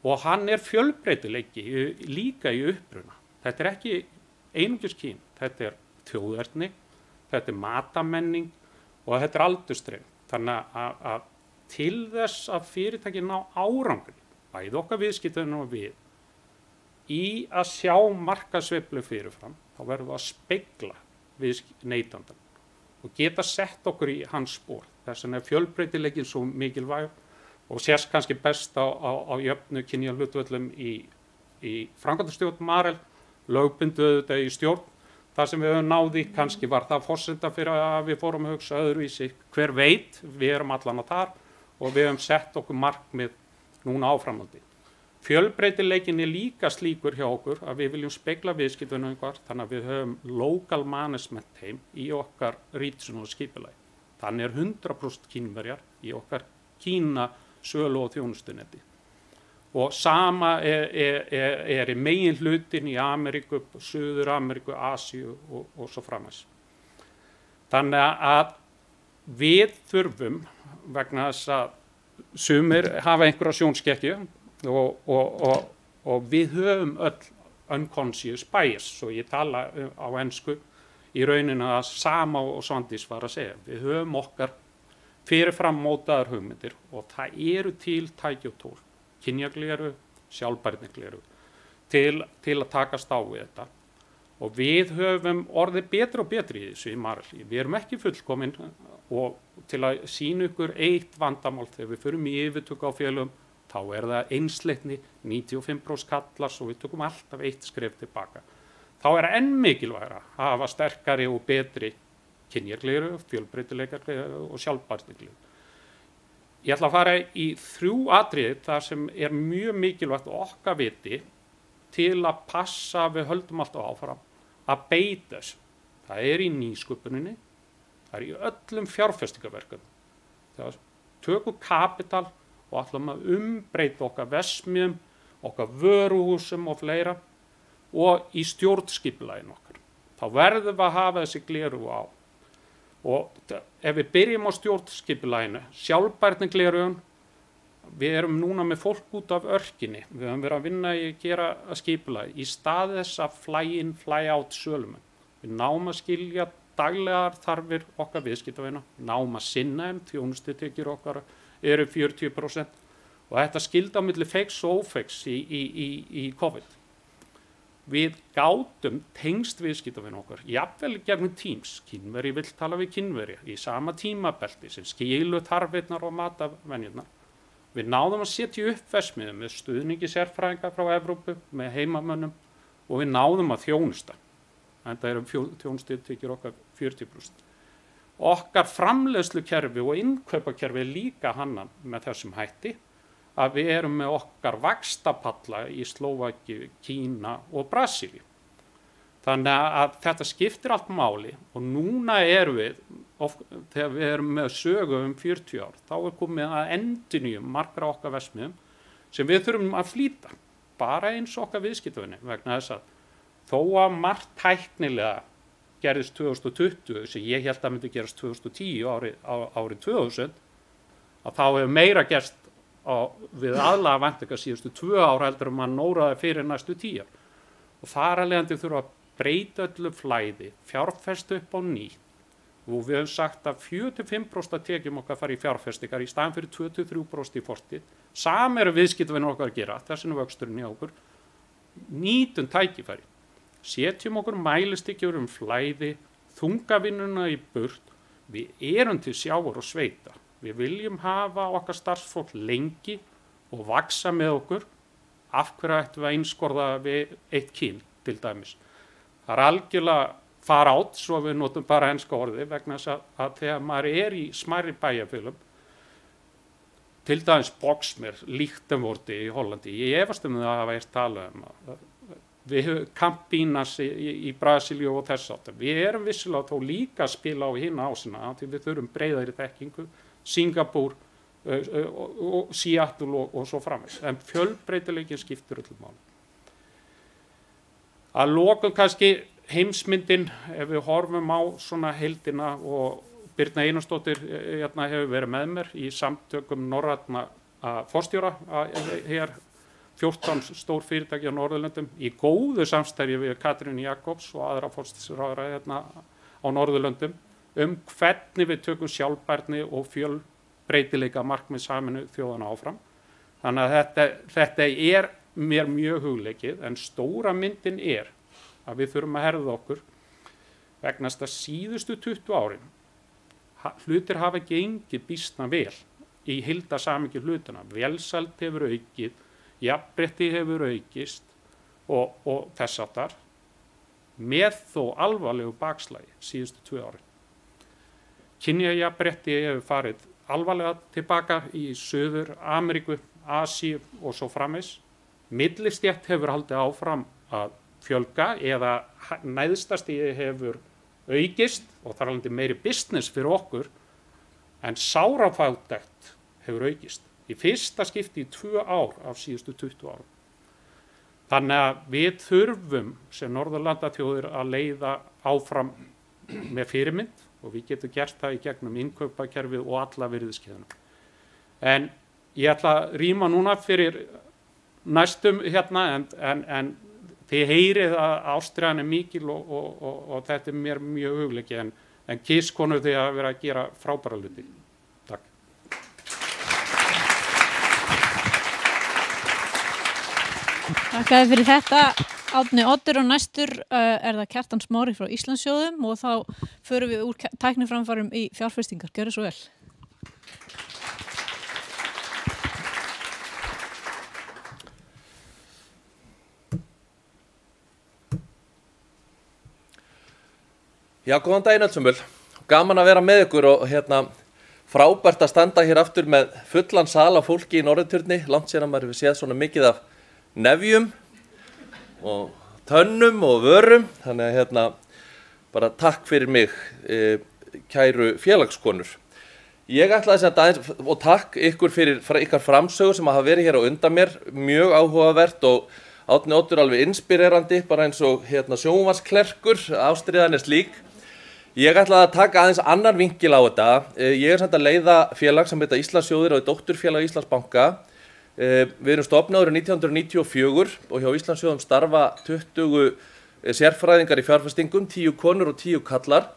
og hann fjölbreytileiki líka í uppruna. Þetta ekki einungis kyn, þetta þjóðerni, þetta matamenning og þetta aldurstreif. Þannig að til þess að fyrirtæki ná árangri, bæði okkar viðskiptavinir og við, í að sjá markaðssveiflu fyrirfram, þá verðum við að spegla neytandann og geta sett okkur í hans spor. Þess vegna fjölbreytileikin svo mikilvægur og sést kannski best á jöfnu kynjahlutföllum í framkvæmdastjórn Marel, lögbindu þetta í stjórn. Það sem við höfum náði, kannski var það forsenda fyrir að við fórum að hugsa öðruvísi. Hver veit, við erum allan á þar og við höfum sett okkur markmið núna áframhaldi. Fjölbreytileikin líka slíkur hjá okkur að við viljum spegla viðskiptunum einhver, þannig að við höfum local management team í okkar regional skipulagi. Þannig 100% Kínverjar í okkar Kína sölu og þjónustunetti. Og sama í megin hlutin í Ameríku, Suður Ameríku, Asíu og svo framins. Þannig að við þurfum, vegna þess að sumir hafa einhverja sjónskekkju og við höfum öll unconscious bias, svo ég tala á ensku, í rauninu að sama og Svandís var að segja. Við höfum okkar fyrirfram mótaðar hugmyndir og það eru til tæki og tól, kynjagleru, sjálfbærnigleru, til að takast á við þetta. Og við höfum orðið betri og betri í þessu í Marel. Við erum ekki fullkomin og til að sýna ykkur eitt vandamál þegar við förum í yfirtöku á félögum, þá það einsleitni, 95% kallar, svo við tökum alltaf eitt skref tilbaka. Þá enn mikilvægara að hafa sterkari og betri kynjagleru, fjölbreytileikagleru og sjálfbærnigleru. Ég ætla að fara í 3 atriði þar sem mjög mikilvægt okkar viti til að passa við höldum alltaf áfram að beita þessu. Það í nýsköpuninni, það í öllum fjárfestingarverkefnum. Það tökum kapital og ætlum að umbreyta okkar verksmiðjum, okkar vöruhúsum og fleira og í stjórnskipulaginu okkar. Þá verðum við að hafa þessi gleraugu á. Og ef við byrjum á stjórnskipulaginu, sjálfbærnigleraugun, við erum núna með fólk út af örkinni, við höfum verið að vinna í að gera að skipulagi, í stað þess að fly in, fly out sölumenn. Við náum að skilja daglegar þarfir okkar viðskiptavina, náum að sinna þjónustutekjur okkar eru 40% og þetta skildi á milli feiks og ófeiks í COVID. Við gátum tengst viðskiptavina okkar, jafnvel gegnum Teams, Kínverji vill tala við Kínverja í sama tímabelti sem skilu þarfirnar og matavenjurnar. Við náðum að setja upp verksmiðjur með stuðningi sérfræðinga frá Evrópu, með heimamönnum og við náðum að þjónusta. Þetta þjónustutekjur okkar 40%. Okkar framleiðslukerfi og innkaupakerfi líka hannan með þessum hætti að við erum með okkar vaxtapalla í Slóvakíu, Kína og Brasilíu. Þannig að þetta skiptir allt máli og núna við, þegar við erum með sögu 40 ár, þá komið að endurnýjum margra okkar verksmiðjum sem við þurfum að flýta. bara eins okkar viðskiptavinni vegna þess að þó að margt tæknilega gerðist 2020 sem ég held að myndi gerast 2010 árið 2000 að þá hefur meira gerst við aðlaga væntingar síðustu 2 ár heldur maður nóraði fyrir næstu 10 ár. Og þar að leiðandi þurfa að breyta öllu flæði, fjárfesta upp á nýtt. Og við höfum sagt að 4-5% af tekjum okkar fara í fjárfestingar í staðan fyrir 2-3% í fortíð. Sama eru viðskiptavinir okkar að gera, þessin er vöxturinn í okkur. Nýtum tækifæri. Setjum okkur mælistykkjur flæði, þungavinnuna í burt. Við erum til sjávar og sveita. Við viljum hafa okkar starfsfólk lengi og vaksa með okkur. Af hverju ættum við að einskorða við eitt kyn til dæmis. Það er algjörlega fara átt, svo við notum bara enska orði, vegna þess að þegar maður í smærri bæjarfélögum, til dæmis Boxmeer, Lichtenvoorde í Hollandi, ég efast það að hafa talað við höfum Campinas í Brasilíu og þess aftur. Við erum vissilega þó líka að spila á hina ásina, því við þurfum breiðari þekkingu, Singapúr, Seattle og svo framvegis. En fjölbreytileikin skiptir öllum máli. Að lokum kannski heimsmyndin, ef við horfum á svona heildina og Birna Einarsdóttir hefur verið með mér í samtökum norrænna forstjóra hér 14 stór fyrirtæki á Norðurlöndum í góðu samstarfi við Katrínu Jakobs og aðra forstjóra á Norðurlöndum hvernig við tökum sjálfbærni og fjölbreytileika markmið Sameinuðu þjóðanna áfram. Þannig að þetta er mér mjög hugleikið, en stóra myndin að við þurfum að herða okkur vegna þess að síðustu 20 árin hlutir hafa gengið býsna vel í heildarsamhengi hlutina. Velsæld hefur aukið, jafnrétti hefur aukist og þess aftar með þó alvarlegu bakslagi síðustu 2 árin. Kynjajafnrétti hefur farið alvarlega tilbaka í Suður Ameríku, Asíu og svo framvegis. Millistétt hefur haldið áfram að fjölga eða neðstastigið hefur aukist og þar alveg meiri business fyrir okkur, en sárafátækt hefur aukist í fyrsta skipti í 2 ár af síðustu 20 árum. Þannig að við þurfum sem Norðurlandaþjóðir að leiða áfram með fyrirmynd og við getum gert það í gegnum innkaupakerfið og alla virðiskeðuna. En ég ætla að rýma núna fyrir næstum en þið heyrið að ástríðan er mikil og þetta er mér mjög hugleikið, en KISS-konur þið að vera að gera frábæra hluti. Takk. Þakkaði fyrir þetta, Árni Oddur, og næstur er það Kjartan Smári frá Íslandssjóðum og þá förum við úr tækniframförum í fjárfestingar. Gjörðu svo vel. Já, góðan daginn öllsumul. Gaman að vera með ykkur og frábært að standa hér aftur með fullan sal af fólki í Norðurturni. Langt síðan maður hefur séð svona mikið af nefjum og tönnum og vörum. Þannig að bara takk fyrir mig, kæru félagskonur. Ég ætlaði að aðeins, og takk ykkur fyrir ykkar framsögur sem hafa verið hér á undan mér, mjög áhugavert og Árni Oddur alveg inspirerandi, bara eins og sjónvarpsklerkur, ástríðan er slík. Ég ætlaði að taka aðeins annar vinkil á þetta. Ég samt að leiða félag sem heita Íslandssjóðir og dótturfélag Íslandsbanka. Við erum stofnaður 1994 og hjá Íslandssjóðum starfa 20 sérfræðingar í fjárfestingum, 10 konur og 10 kallar.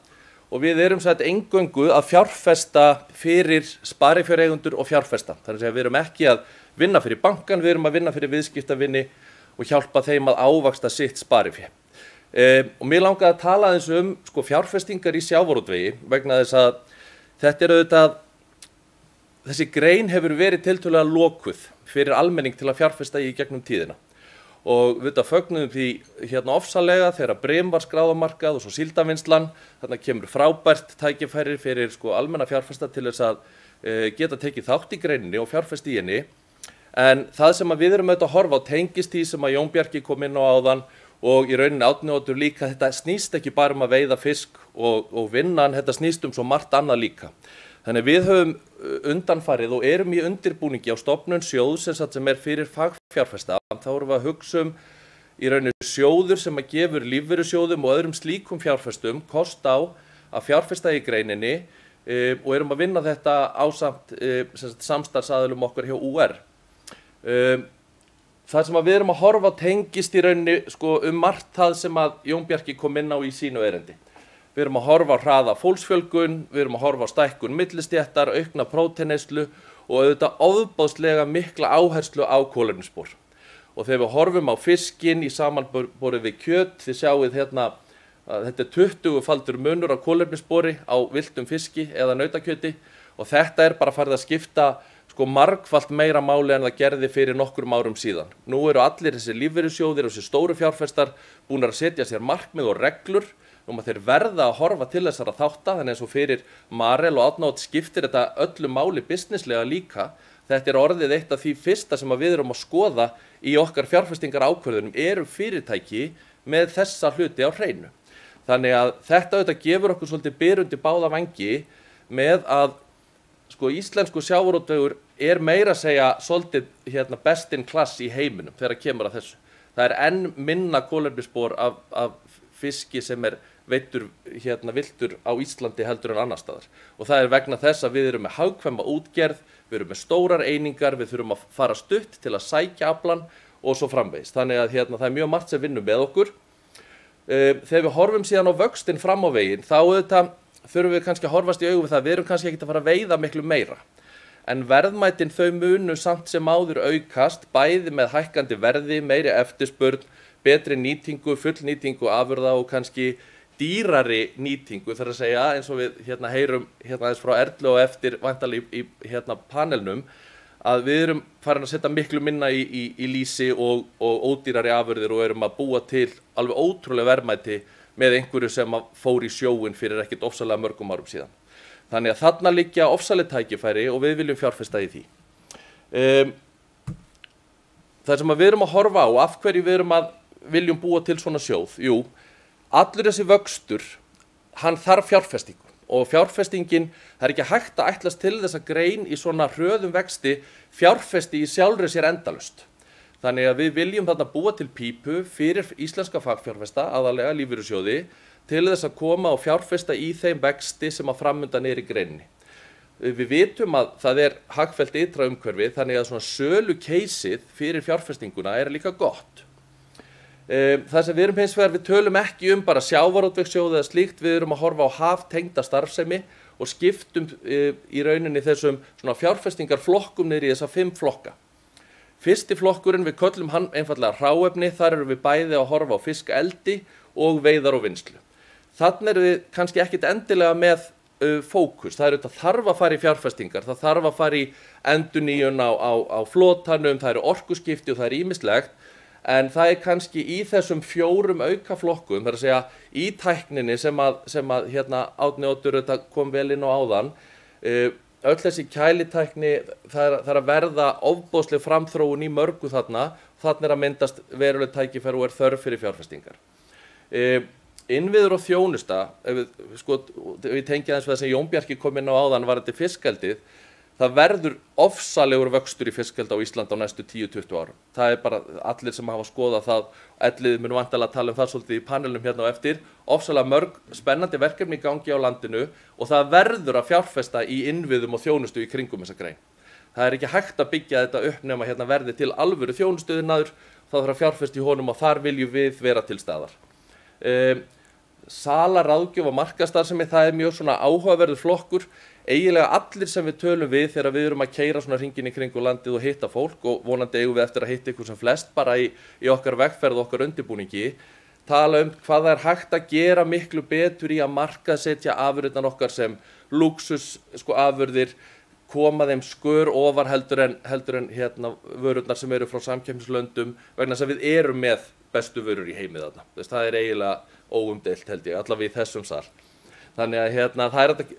Og við erum eingöngu að fjárfesta fyrir sparifjáreigendur og fjárfesta. Það er að segja, við erum ekki að vinna fyrir bankan, við erum að vinna fyrir viðskiptavinni og hjálpa þeim að ávaxta sitt sparifé. Og mér langaði að tala aðeins fjárfestingar í sjávarútvegi vegna þess að þetta er auðvitað, þessi grein hefur verið tiltölulega lokuð fyrir almenning til að fjárfesta í gegnum tíðina. Og við fögnuðum því ofsalega þegar Brim var skráð á markað og svo síldarvinnslan. Þarna kemur frábært tækifæri fyrir almenna fjárfesta til þess að geta tekið þátt í greininni og fjárfesta í henni. En það sem við erum auðvitað að horfa á tengist því sem Jón Bjarki kom inn á áðan og í rauninni Árni Oddur líka, þetta snýst ekki bara að veiða fisk og vinna, þetta snýst svo margt annað líka. Þannig við höfum undanfarið og erum í undirbúningi á stofnun sjóðs sem fyrir fagfjárfesta. Þá erum við að hugsa í rauninni sjóður sem að gefur lífeyrissjóðum og öðrum slíkum fjárfestum kost á að fjárfesta í greininni og erum að vinna þetta ásamt samstarfsaðilum okkar hjá UR. Það sem að við erum að horfa tengist í rauninni margt það sem að Jón Bjarki kom inn á í sínu erindi. Við erum að horfa á hraða fólksfjölgun, við erum að horfa á stækkun millistéttar, aukna próteinneyslu og auðvitað ofboðslega mikla áherslu á kolefnisspor. Og þegar við horfum á fiskinn í samanborið við kjöt, þið sjáið hérna að þetta 20-faldur munur á kolefnisspori á villtum fiski eða nautakjöti og þetta bara farið að skipta margfalt meira máli en það gerði fyrir nokkrum árum síðan. Nú eru allir þessi lífeyrissjóðir og þessi stóru fjárfestar búin að setja sér markmið og reglur að þeir verða að horfa til þessara þátta, þannig eins og fyrir Marel og Árna skiptir þetta öllu máli businesslega líka. Þetta orðið eitt af því fyrsta sem við erum að skoða í okkar fjárfestingar ákvörðunum eru fyrirtæki með þessa hluti á hreinu. Þannig að þetta auðvitað gefur okkur svolítið byrundi báða vangi með að íslensku sjávarútvegur meira að segja svolítið best in class í heiminum þegar kemur að þessu. Það enn minna kolefnisspor af fiski sem veiddur villtur á Íslandi heldur en annar staðar. Og það vegna þess að við erum með hagkvæma útgerð, við erum með stórar einingar, við þurfum að fara stutt til að sækja aflann og svo framvegis. Þannig að það mjög margt sem vinnur með okkur. Þegar við horfum síðan á vöxtinn fram á veginn, þá þurfum við kannski að horfast í augu við það, við erum kannski ekki að fara að veiða miklu meira. En verðmætin þau munu samt sem áður aukast, bæði með hækkandi verði, meiri eftirspurn, betri nýtingu, fullnýtingu afurða og kannski dýrari nýtingu, þar að segja, eins og við heyrum aðeins frá Erlu og eftir væntanlega í panelnum, að við erum farin að setja miklu minna í lýsi og ódýrari afurðir og erum að búa til alveg ótrúlega verðmæti með einhverju sem fór í sjóinn fyrir ekkert ofsalega mörgum árum síðan. Þannig að þarna liggja ofsaleg tækifæri og við viljum fjárfesta í því. Það sem við erum að horfa á, af hverju við viljum búa til svona sjóð, jú, allur þessi vöxtur, hann þarf fjárfestingu og fjárfestingin, það ekki hægt að ætlast til þess að grein í svona hröðum vexti fjárfesti í sjálfri sér endalaust. Þannig að við viljum þarna búa til pípu fyrir íslenska fagfjárfesta, aðalega lífeyrissjóði, til þess að koma og fjárfesta í þeim vexti sem að framundan í greininni. Við vitum að það hagfellt ytra umhverfi, þannig að svona sölu keysið fyrir fjárfestinguna líka gott. Það sem við erum hins vegar, við tölum ekki bara sjávarútvegssjóð eða slíkt, við erum að horfa á haftengda starfsemi og skiptum í rauninni þessum svona fjárfestingarflokkum niður í þessa 5 flokka. Fyrsti flokkurinn, við köllum hann einfaldlega hráefni, þar erum við bæði að horfa á fiskeldi og veiðar og vinnslu. Þannig erum við kannski ekkit endilega með fókus, það þetta þarf að fara í fjárfestingar, það þarf að fara í endurnýjun á flotanum, það orkuskipti og það ýmislegt. En það kannski í þessum 4 aukaflokkum, það að segja í tækninni sem Árni Oddur kom vel inn á áðan, öll þessi kælitækni, það að verða ofboðsleg framþróun í mörgu þarna að myndast veruleg tækifæri og þörf fyrir fjárfestingar. Innviður og þjónusta, við tengja eins við það sem Jón Bjarki kom inn á áðan var þetta fiskeldið, það verður ofsalegur vöxtur í fiskeldi á Íslandi á næstu 10-20 árum. Það bara allir sem hafa skoðað það, Elliði mun væntanlega tala það svolítið í panelnum hérna á eftir, ofsalega mörg spennandi verkefni í gangi á landinu og það verður að fjárfesta í innviðum og þjónustu í kringum þessa grein. Það ekki hægt að byggja þetta upp nema verði til alvöru þjónustuðinaður, þá þarf að fjárfesta í honum og þar viljum við vera til staðar. Sala, ráðgjöf og markaðsstarfsemi, það mjög svona áhugaverður flokkur. Eiginlega allir sem við tölum við þegar við erum að keyra svona hringinn í kringu landið og hitta fólk og vonandi eigum við eftir að hitta ykkur sem flest bara í okkar vegferð og okkar undirbúningi, tala hvað það hægt að gera miklu betur í að markaðsetja afurðirnar okkar sem lúxus afurðir, koma þeim skör ofar heldur en vörurnar sem eru frá samkeppnislöndum vegna þess að við erum með bestu vörur í heimi þarna. Það eiginlega óumdeilt held ég, allavega í þessum sal. Þannig að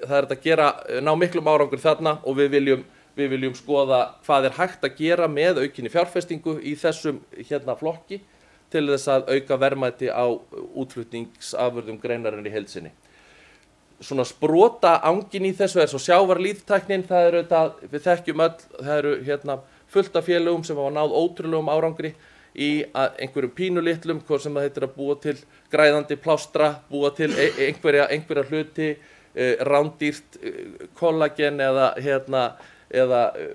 það að gera, ná miklum árangur þarna og við viljum skoða hvað hægt að gera með aukinni fjárfestingu í þessum flokki til þess að auka verðmæti á útflutningsafurðum greinarinnar í heild sinni. svona sprota angin í þessu svo sjávarlíftæknin, það auðvitað, við þekkjum öll, það eru fullt af félögum sem hafa náð ótrúlegum árangri í einhverjum pínulitlum, hvort sem það heitir að búa til græðandi plástra, búa til einhverja hluti, rándýrt kollagen eða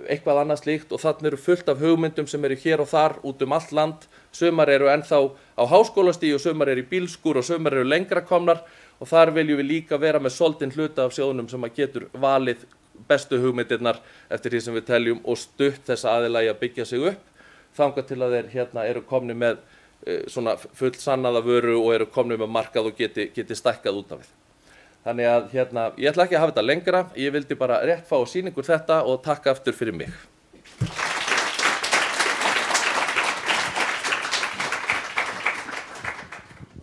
eitthvað annað slíkt, og þarna eru fullt af hugmyndum sem eru hér og þar út allt land. Sumar eru ennþá á háskólastigi og sumar eru í bílskúr og sumar eru lengra komnar, og þar viljum við líka vera með soldinn hluta af sjóðnum sem að getur valið bestu hugmyndirnar eftir því sem við teljum og stutt þessa aðila í að byggja sig upp, þangað til að þeir eru komni með svona full sannaða vöru og eru komni með markað og geti stækkað út af við. Þannig að ég ætla ekki að hafa þetta lengra, ég vildi bara rétt fá að sýna ykkur þetta og takka aftur fyrir mig.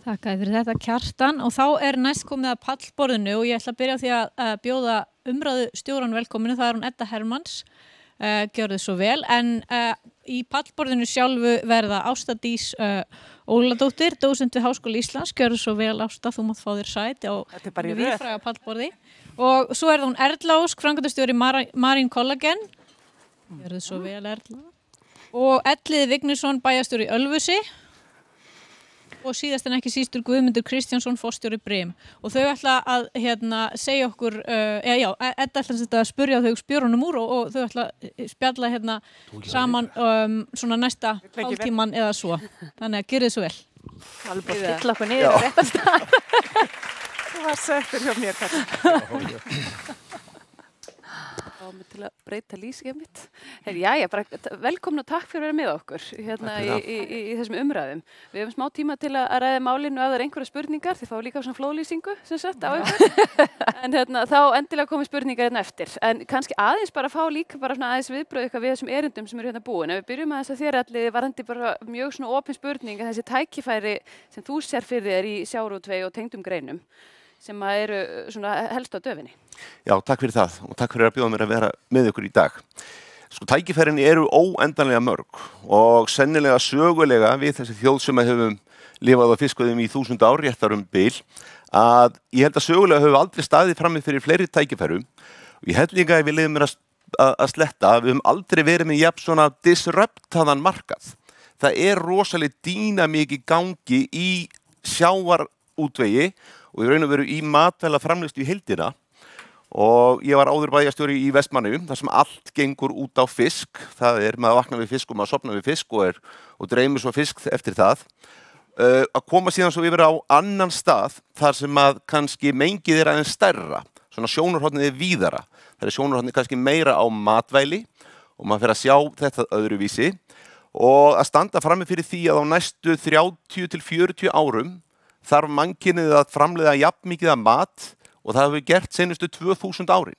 Þakkaði fyrir þetta Kjartan, og þá næst komið að pallborðinu og ég ætla að byrja á því að bjóða umræðustjóran velkominu, það hún Edda Hermanns, gjörðu svo vel, en í pallborðinu sjálfu verða Ásta Dís Óladóttir, dósent við Háskóla Íslands, gjörðu svo vel Ásta, þú mátt fá þér sæti á víðfræga pallborði, og svo hún Erla Ósk, framkvæmdastjóri Marine Collagen, gjörðu svo vel Erla, og Elliði Vignisson, bæjarstjóri í Ölfusi, og síðast en ekki sístur Guðmundur Kristjánsson, forstjóri Brim, og þau ætla að segja okkur, Edda ætla að spyrja þau spjörunum úr og þau ætla að spjalla saman svona næsta hálftíman eða svo, þannig að gerðu svo vel. Alveg bara fylla okkur niður á réttan stað. Þú var settur hjá mér þetta. Til að breyta lýsingum mitt. Velkomin og takk fyrir að vera með okkur í þessum umræðum. Við höfum smá tíma til að ræða málinu ef það einhverja spurningar, þið fáum líka svona flóðlýsingu sem sagt á ykkur. En þá endilega komið spurningar eftir. En kannski aðeins bara fá líka bara svona aðeins viðbröð eitthvað við þessum erindum sem eru búin. Ef við byrjum aðeins að þér allir varðandi bara mjög svona opin spurning, þessi tækifæri sem þú sér fyrir þér í sjávarútvegi og tengdum greinum sem eru svona helst á döfinni. Já, takk fyrir það og takk fyrir að bjóða mér að vera með ykkur í dag. Sko, tækifærin eru óendanlega mörg og sennilega sögulega við þessi þjóð sem höfum lifað á fiskveiðum í 1000 ár réttar bil, að ég held að sögulega höfum aldrei staðið frammi fyrir fleiri tækifærum og ég held líka að við leyfum mér að sletta að við höfum aldrei verið með jafn svona disruptaðan markað. Það rosalega dýnamík í gangi í sjávarútvegi og í raun og veru í matvælaframleiðslu í heildina, og ég var áður bæjarstjóri í Vestmannaeyjum þar sem allt gengur út á fisk. Það maður vaknar við fisk og maður sofnar við fisk og dreymir svo fisk eftir það. Að koma síðan svo yfir á annan stað þar sem að kannski mengið aðeins stærra, svona sjónarhornið víðara. Það sjónarhornið kannski meira á matvæli og maður fer að sjá þetta öðruvísi, og að standa frammi fyrir því að á næstu 30 til 40 árum þarf mannkynið að framleiða jafn mikið af mat og það hefur gert seinustu 2000 árin.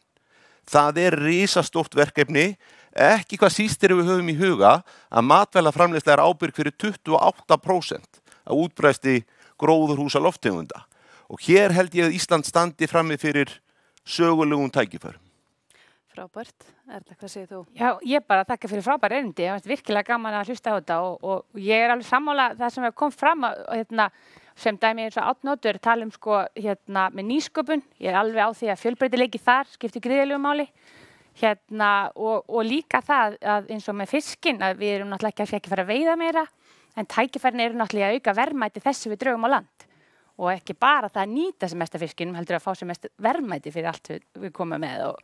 Það risastórt verkefni, ekki hvað sístir við höfum í huga að matvælaframleiðsla ábyrg fyrir 28% af útbreiðslu gróðurhúsaloftegunda. Og hér held ég að Ísland standi frammi fyrir sögulegum tækifærum. Frábært. Erla, hvað segir þú? Já, ég bara þakka fyrir frábært erindi. Það var virkilega gaman að hlusta á þetta og ég alveg sammála það sem kom fram sem dæmi eins og Átnóttur tala sko með nýsköpun. Ég alveg á því að fjölbreytileiki þar skiptir gríðarlegu máli. Og líka það að eins og með fiskinn að við erum náttúrulega ekki fara að veiða meira, en tækifærin eru náttúrulega að auka verðmæti þessu við drögum á land. Og ekki bara það að nýta sem mest af fiskinum, heldur að fá sem mest verðmæti fyrir allt við komum með. Og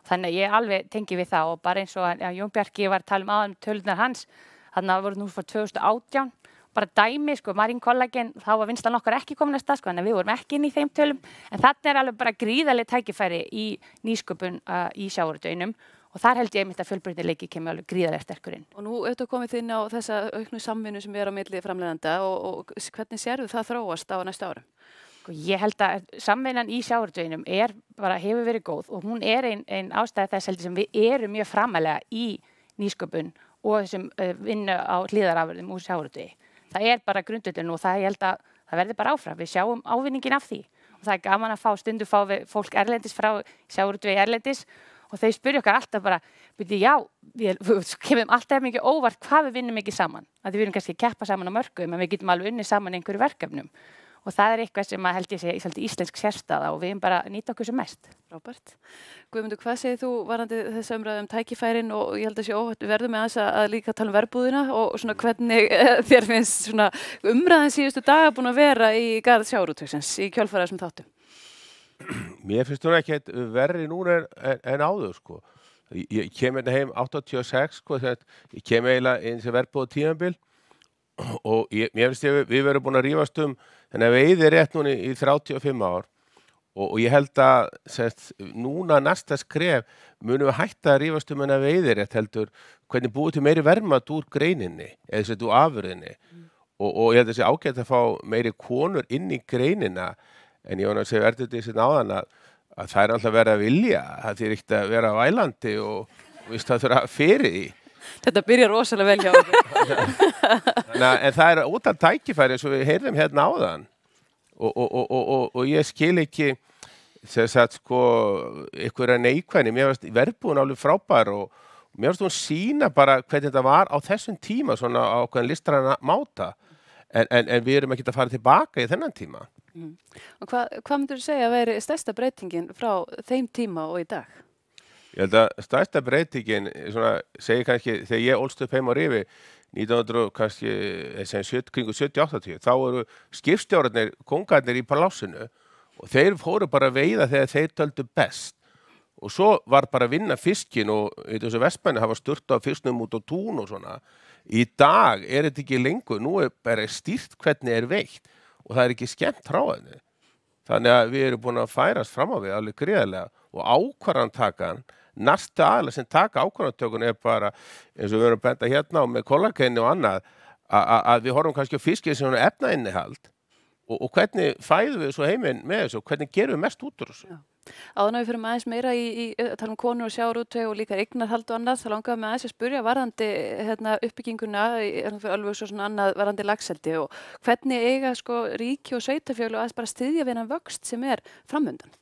þannig að ég alveg tengi við það, og bara eins og Jón Bjarki var að tala áðan tölunar hans, þannig að voru nú frá 2018, bara dæmi, Marine Collagen, þá var vinnslan okkar ekki komin að stað, þannig að við vorum ekki inn í þeim tölum, en þarna alveg bara gríðarleg tækifæri í nýsköpun í sjávarútveginum, og þar held ég einmitt að fjölbreytileiki kemur alveg gríðarlega sterkur inn. Og nú auðvitað komið þið inn á þessa auknu samvinnu sem á milli framleiðenda og hvernig sérðu það þróast á næstu árum? Ég held að samvinnan í sjávarútveginum hefur verið góð, og hún ein ástæða þess heldur sem við erum mjög framalega í nýsköpun og þessum vinnu á hliðarafurðum úr sjávarútvegi. Það bara grundvöllurinn, og ég held að það verði bara áfram. Við sjáum ávinningin af því, og það gaman að stundum fá við fólk erlendis frá sjávarútvegi erlendis, og þau spyrja okkar alltaf bara, við kemum alltaf mikið óvart hvað við vinnum mikið saman. Við erum kannski að keppa saman á mörkuðum, en við getum alveg unnið saman einhverju verkefnum. og það eitthvað sem að held ég sé svolítið íslensk sérstaða og við erum bara að nýta okkur sem mest. Frábært. Guðmundur, hvað segir þú varðandi þessa umræðu tækifærin og ég held að sé óhætt við verðum með þess að líka tala verbúðina og svona hvernig þér finnst svona umræðan síðustu daga búin að vera í garð sjávarútvegsins í kjölfara þessum þáttum? Mér finnst hún ekki verri núna en áður, sko. Ég kem hérna heim 86, sko, ég kem eiginlega inn sem verbúð tímabil og mér finnst við verðum búin að rífast þannig að veiði rétt núna í 35 ár og ég held að núna næsta skref munum við hætta að rífast hennar veiði rétt heldur hvernig búið til meiri verðmat úr greininni eða úr afurðinni og ég held að þessi ágætt að fá meiri konur inn í greinina en ég vona að segja verður þetta áðan að það alltaf verið að vilja, það er ekkert að vera vælandi og víst það þurfa fyrir því. Þetta byrjar rosalega vel hjá okkur. En það út af tækifæri eins og við heyrðum hérna áðan og ég skil ekki sko einhverja neikvæðni, mér finnst verbúðin alveg frábær og mér finnst hún sýna bara hvernig þetta var á þessum tíma svona á hvernig listræna máta en við erum ekki að fara tilbaka í þennan tíma. Og hvað myndur þú segja að veri stærsta breytingin frá þeim tíma og í dag? Ég held að stærsta breytingin segir kannski þegar ég ólst upp heim á Rifi 1900 kannski kringu 70-80 þá voru skipstjórarnir, kongarnir í palásinu og þeir fóru bara að veiða þegar þeir töldu best og svo var bara að vinna fiskin og í þessu Vestmanni hafa sturt á fisknum út á tún og svona. Í dag þetta ekki lengur, nú bara stýrt hvernig veitt og það ekki skemmt frá henni. Þannig að við erum búin að færast fram á við alveg gríðarlega og ákvarðantakan, næsta aðeins sem taka ákvarðantökun bara eins og við erum að benda hérna á með kollagenni og annað að við horfum kannski á fiskið sem efnainnihald og hvernig fæðum við svo heiminn með þessu og hvernig gerum við mest út úr þessu. Áðan að við fyrir aðeins meira í tala konur og sjávarútveg og líka eignarhald og annað, þá langaðum við aðeins að spyrja varðandi uppbygginguna, alveg svo svona annað varðandi laxeldi og hvernig eiga sko ríki og sveitarfélög að bara styðja við þennan vöxt sem framundan?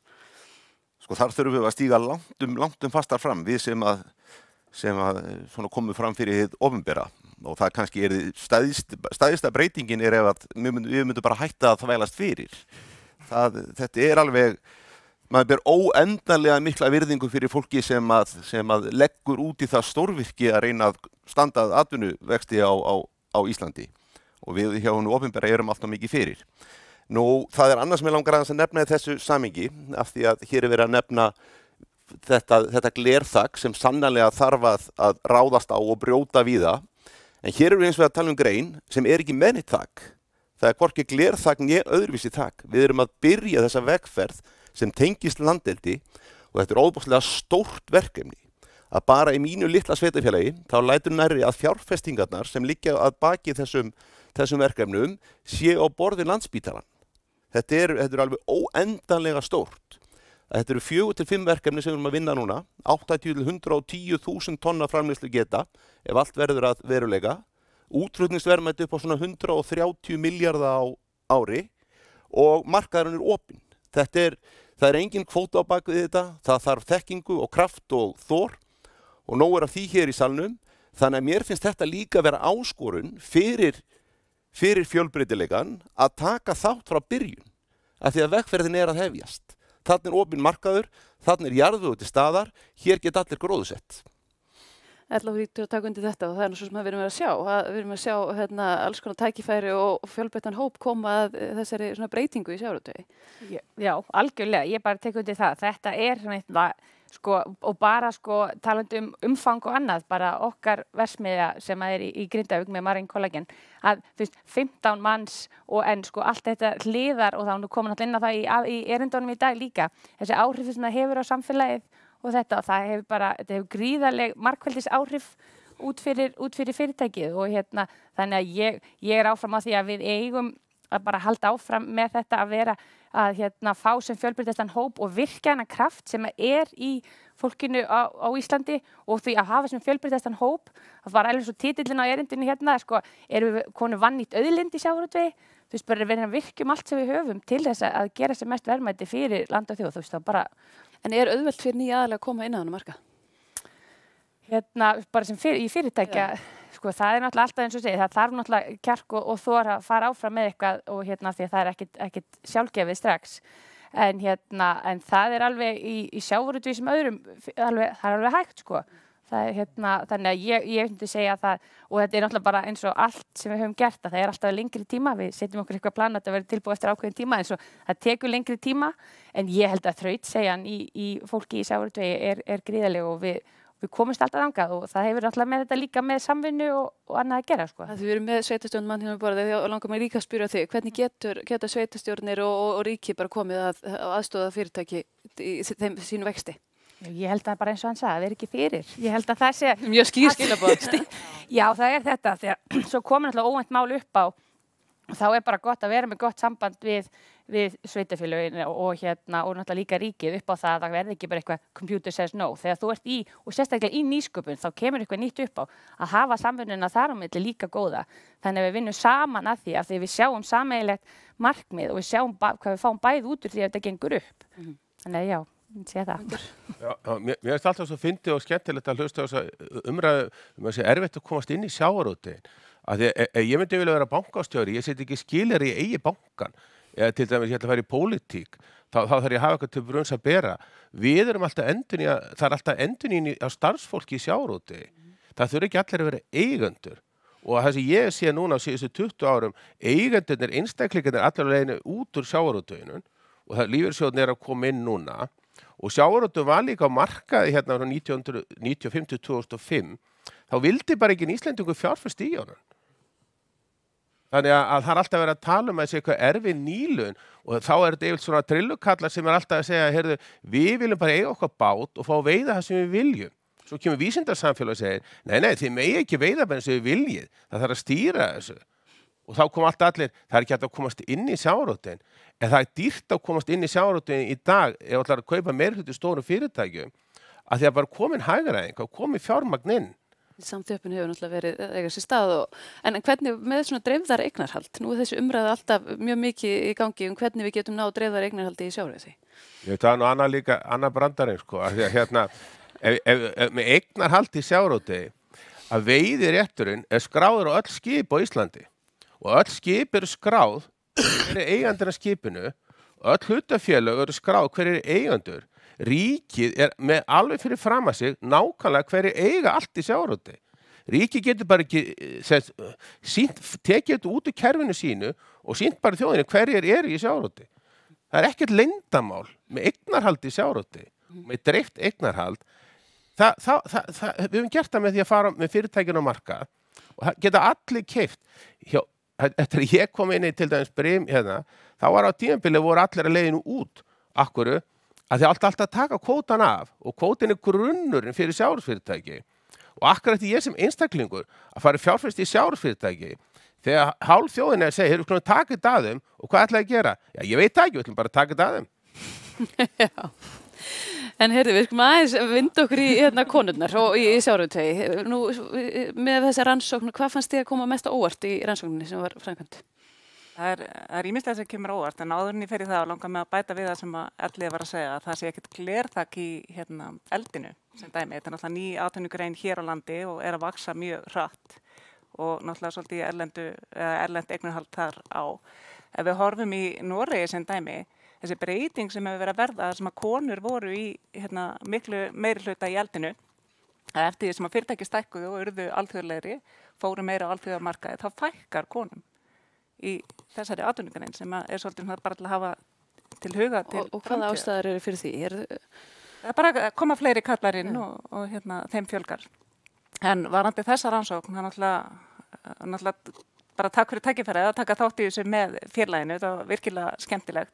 Sko þar þurfum við að stíga langt fastar fram við sem að svona komum fram fyrir hið opinbera og það kannski stæðista breytingin ef að við myndum bara hætta að þvælast fyrir. Þetta alveg maður ber óendanlega mikla virðingu fyrir fólki sem að leggur út í það stórvirki að reyna að standa að atvinnuvexti á Íslandi og við hjá hinu opinbera erum alltaf mikið fyrir. Nú, það annars sem ég langar aðeins að nefna í þessu samhengi af því að hér verið að nefna þetta glerþak sem sannarlega þarf að ráðast á og brjóta víða en hér við eins og að tala grein sem ekki með neitt þak. Það hvorki glerþak né öðruvísi þak. Við erum að byrja þessa vegferð sem tengist landeldi og þetta óbúslega stórt verkefni að bara í mínu litla sveitarfélagi þá lætur nærri að fjárfestingarnar sem liggja að baki þessum verkefnum séu á borði Landspítalann. Þetta er alveg óendanlega stórt. Þetta eru 4 til 5 verkefni sem við erum að vinna núna, 80-110.000 tonna framleiðslu geta ef allt verður að veruleika, útflutningsverðmæti upp á svona 130 milljarða á ári og markaðurinn opinn. Það engin kvóta á bak við þetta, það þarf þekkingu og kraft og þor og nóg af því hér í salnum, þannig að mér finnst þetta líka vera áskorun fyrir fjölbreytileikann að taka þátt frá byrjun, af því að vegferðin að hefjast. Þarna opinn markaður, þarna jarðvegur til staðar, hér geta allir gróðusett. Ætla að taka undir þetta og það svo sem við erum að sjá. Við erum að sjá alls konar tækifæri og fjölbreyttan hóp koma að þessari svona breytingu í sjávarútvegi. Já, algjörlega. Ég bara tek undir það. Þetta svona eitthvað, sko, og bara sko talandi umfang og annað, bara okkar versmiðja sem í Grindavík með Marine Collagen, að 15 manns og en sko allt þetta hliðar og þá nú komin alltaf inn á það í erindunum í dag líka. Þessi áhrif sem það hefur á samfélagið og þetta hefur gríðarleg margfeldis áhrif út fyrir fyrirtækið og þannig að ég áfram á því að við eigum að bara halda áfram með þetta að vera að fá sem fjölbreyttan hóp og virkja hana kraft sem í fólkinu á Íslandi og því að hafa sem fjölbreyttan hóp, það var alveg svo titillinn á erindinu sko, erum við konu vannýtt auðlind í sjávarútvegi, bara við virkjum allt sem við höfum til þess að gera sem mest verðmæti fyrir land og þjóð, það bara. En auðvelt fyrir nýja aðalega að koma inn á þennan markað? Bara sem í fyrirtækja sko það náttúrulega alltaf eins og segið, það þarf náttúrulega kjark og þor að fara áfram með eitthvað og því að það er ekkit sjálfgefið strax. En það er alveg í sjávarútvegi sem öðrum, það er alveg hægt sko. Það er þannig að ég myndi segja það, og þetta er náttúrulega bara eins og allt sem við höfum gert, að það er alltaf lengri tíma, við setjum okkur eitthvað plan að þetta verður tilbúið eftir ákveðin tíma, eins og það tekur lengri tíma, en ég held að þrautseigjan í fólki í sjávarútvegi er gríðarleg og við komumst alltaf þangað og það hefur alltaf með þetta líka með samvinnu og annað að gera sko. Við erum með sveitastjórnarmann hérna við borðið og langar mig líka að spyrja þig, hvernig geta sveitastjórnir og ríki bara komið að aðstoða fyrirtæki í sínu vexti? Ég held að bara eins og hann sagði, það er ekki fyrir. Ég held að það sé... Mjög skýr skilaboð. Já, það er þetta, því að svo komur náttúrulega óvænt mál upp á og þá er bara gott að vera með gott samband við sveitafélögin og náttúrulega líka ríkið upp á það að það verði ekki bara eitthvað computer says no. Þegar þú ert og sérstaklega í nýsköpun, þá kemur eitthvað nýtt upp á að hafa samvinnuna þar á milli líka góða. Þannig að við vinnum saman að því við sjáum sameiginlegt markmið og við sjáum hvað við fáum bæði út úr því að þetta gengur upp. Þannig að já. Sé það. Mér finnst alltaf svo fyndið og skemmtilegt að hlusta á þessa umræðu að sé erfitt að komast inn í sjávarútveginn. Ég myndi vilja vera bankastjóri, ég set ekki skilyrði í eigi bankan, eða til dæmis ég ætla að fara í pólitík, þá þarf ég að hafa eitthvað til brunns að bera. Við erum alltaf það er alltaf endurnýjun á starfsfólki í sjávarútvegi. Það þurfi ekki allir að vera eigendur. Og það sem ég sé núna á síðustu 20 árum, eigendurnir, einstaklingarnir allir á leiðinu út úr sjávarútveginum og það lífeyrissjóðirnir er að koma inn núna. Og sjávarútvegurinn var líka á markaði hérna frá 1995 til 2005, þá vildi bara ekki Íslendingur fjárfesta í honum. Þannig að það er alltaf verið að tala um að segja eitthvað erfið nýlun og þá er þetta eiginlega svona trillukallar sem er alltaf að segja, heyrðu, við viljum bara eiga okkar bát og fá að veiða það sem við viljum. Svo kemur vísindarsamfélag og segir, nei, þið megi ekki veiða bara eins og við viljið, það þarf að stýra þessu. Og þá kom alltaf allir, það er ekki hægt að komast inn í sjávarútveginn, en það er dýrt að komast inn í sjávarútveginn í dag ef allar að kaupa meirhluti stórum fyrirtækjum, að því að bara komin hagræðing og komin fjármagn inn. Samþjöppun hefur náttúrulega verið eiga sér stað en hvernig með svona dreifðar eignarhald? Nú er þessi umræða alltaf mjög mikið í gangi hvernig við getum náð dreifðar eignarhaldi í sjávarútvegi. Það er nú annað brandarinn sko, að með eignarhald í sjávarútvegi að veiðirétturinn er skráður á öll skip á Íslandi og öll skip eru skráð hver er eigandinn af skipinu og öll hlutafélög eru skráð hver er eigendur. Ríkið er með alveg fyrir fram að sig nákvæmlega hverju eiga allt í sjávarútvegi. Ríkið getur bara ekki tekið þetta út úr kerfinu sínu og sýnt bara þjóðinni hverjir eru í sjávarútvegi. Það er ekkert leyndarmál með eignarhald í sjávarútvegi, með dreift eignarhald. Við höfum gert það með því að fara með fyrirtækinu á markað og geta allir keypt. Eftir að ég kom inn í til dæmis Brim hérna, þá var á tímabili voru allir að leiðinu út. Akkurru? Að þið alltaf að taka kvótan af og kvótin er grunnurinn fyrir sjávarútvegsfyrirtæki og akkurat ég sem einstaklingur að fara fjárfest í sjávarútvegsfyrirtæki þegar hálf þjóðin er að segja, heyrðu, taka þetta að þeim og hvað ætlaði að gera? Já, ég veit það ekki, við ætlum bara að taka þetta að þeim. Já, en heyrðu, við skulum aðeins vinda okkur í konurnar og í sjávarútvegi. Nú, með þessi rannsókn, hvað fannst þið að koma mest á óvart í rannsókninni sem var framkvæmd? Það er ýmislegt sem kemur óvart en áður en ég fer í það langar með að bæta við það sem Elliði var að segja að það sé ekkert glerþak í eldinu sem dæmi. Þetta er náttúrulega ný atvinnugrein hér á landi og er að vaksa mjög hratt og náttúrulega svolítið erlent eignarhald þar á. Ef við horfum í Noregi sem dæmi, þessi breyting sem hefur verið að verða sem að konur voru í miklu meiri hluta í eldinu, eftir því sem að fyrirtæki stækkuðu og urðu alþjóðlegri, fóru meira á alþjóðamarkaði, þá fækkar konum í þessari atvinnugrein sem er svolítið bara til að hafa til huga til og hvaða ástæður eru fyrir því? Það er bara að koma fleiri kallar inn og þeim fjölgar. En varðandi þessa rannsókn, það náttúrulega bara takk fyrir tækifærið að taka þátt í þessu með félaginu, það var virkilega skemmtilegt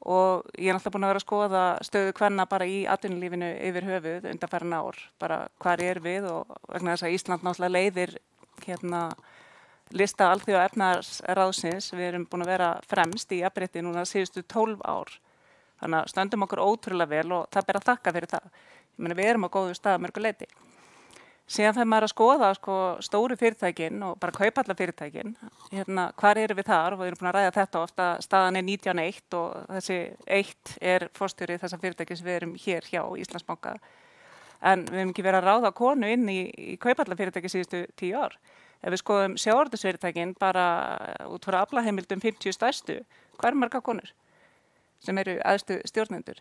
og ég er náttúrulega búin að vera að skoða stöðu kvenna bara í atvinnulífinu yfir höfuð undanfarin ár, bara hvar er við og vegna þess að Ísland náttúrulega leiðir lista alþjóða efnahagsráðsins, við erum búin að vera fremst í jafnrétti núna síðustu 12 ár. Þannig að stöndum okkur ótrúlega vel og það ber að þakka fyrir það. Ég meina við erum á góðu stað að mörgu leyti. Síðan þegar maður að skoða stóru fyrirtækin og bara kaupallafyrirtækin, hvar erum við þar og við erum búin að ræða þetta ofta, staðan er 19.1 og þessi 1 er forstjóri þessa fyrirtækis við erum hér hjá Íslandsbanka. En við hefum ekki verið að ráða konu inn í kaupallafyrirtæki síðustu 10 ár. Ef við skoðum sjávarútvegsfyrirtækin bara út frá aflaheimildum 50 stærstu, hvað margar konur sem eru æðstu stjórnendur?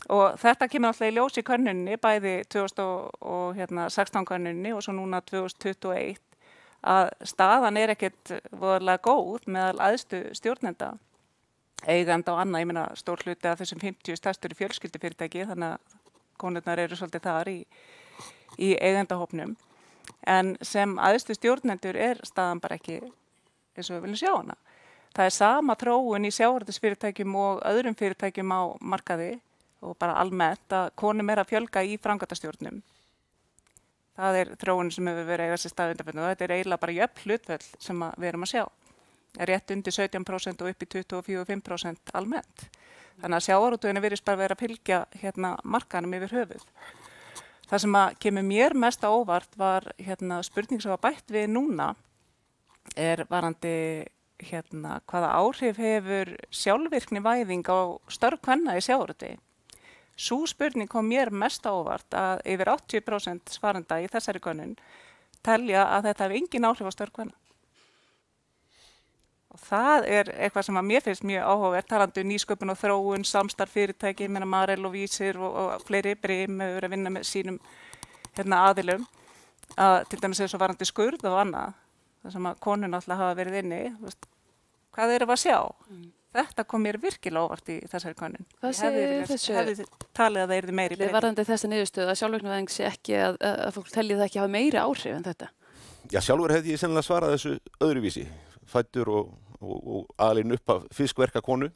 Og þetta kemur alltaf í ljós í könnuninni, bæði 2016 könnuninni og svo núna 2021, að staðan ekkert voðalega góð meðal æðstu stjórnenda, eiganda og annað, ég meina stór hluti af þessum 50 stærstur fjölskyldufyrirtæki, þannig að konurnar eru svolítið þar í eigandahópnum. En sem æðstu stjórnendur staðan bara ekki eins og við viljum sjá hana. Það sama þróun í sjávarútvegsfyrirtækjum og öðrum fyrirtækjum á markaði og bara almennt að konum að fjölga í framkvæmdastjórnum. Það þróun sem hefur verið eiga sér stað undanfarið og þetta eiginlega bara jöfn hlutföll sem við erum að sjá. Rétt undir 17% og upp í 24-25% almennt. Þannig að sjávarútveginu virðist bara vera að fylgja markanum yfir höfuð. Það sem kemur mér mest á óvart var spurning sem var bætt við núna varandi hvaða áhrif hefur sjálfvirkni væðing á störf kvenna í sjávarútvegi. Sú spurning kom mér mest á óvart að yfir 80% svarenda í þessari könnun telja að þetta hefur engin áhrif á störf kvenna. Og það eitthvað sem mér finnst mjög áhugavert, talandi nýsköpun og þróun, samstarf fyrirtæki, Marel og Vísir og fleiri Brim hefur verið að vinna með sínum aðilum, til dæmis eins og varandi skurð og annað, þar sem konur alltaf hafa verið inni. Hvað erum við að sjá? Þetta kom mér virkilega óvart í þessari könnun. Hvað segir þessu? Hefði talið að það yrði meiri breyting. Varðandi þessa niðurstöðu að sjálfvirknivæðing sé ekki að fólk telji það ekki hafa meiri áhrif en þetta? Já, sjálfur hefði ég sennilega svarað þessu öðruvísi, fæddur og alinn upp af fiskverkakonu,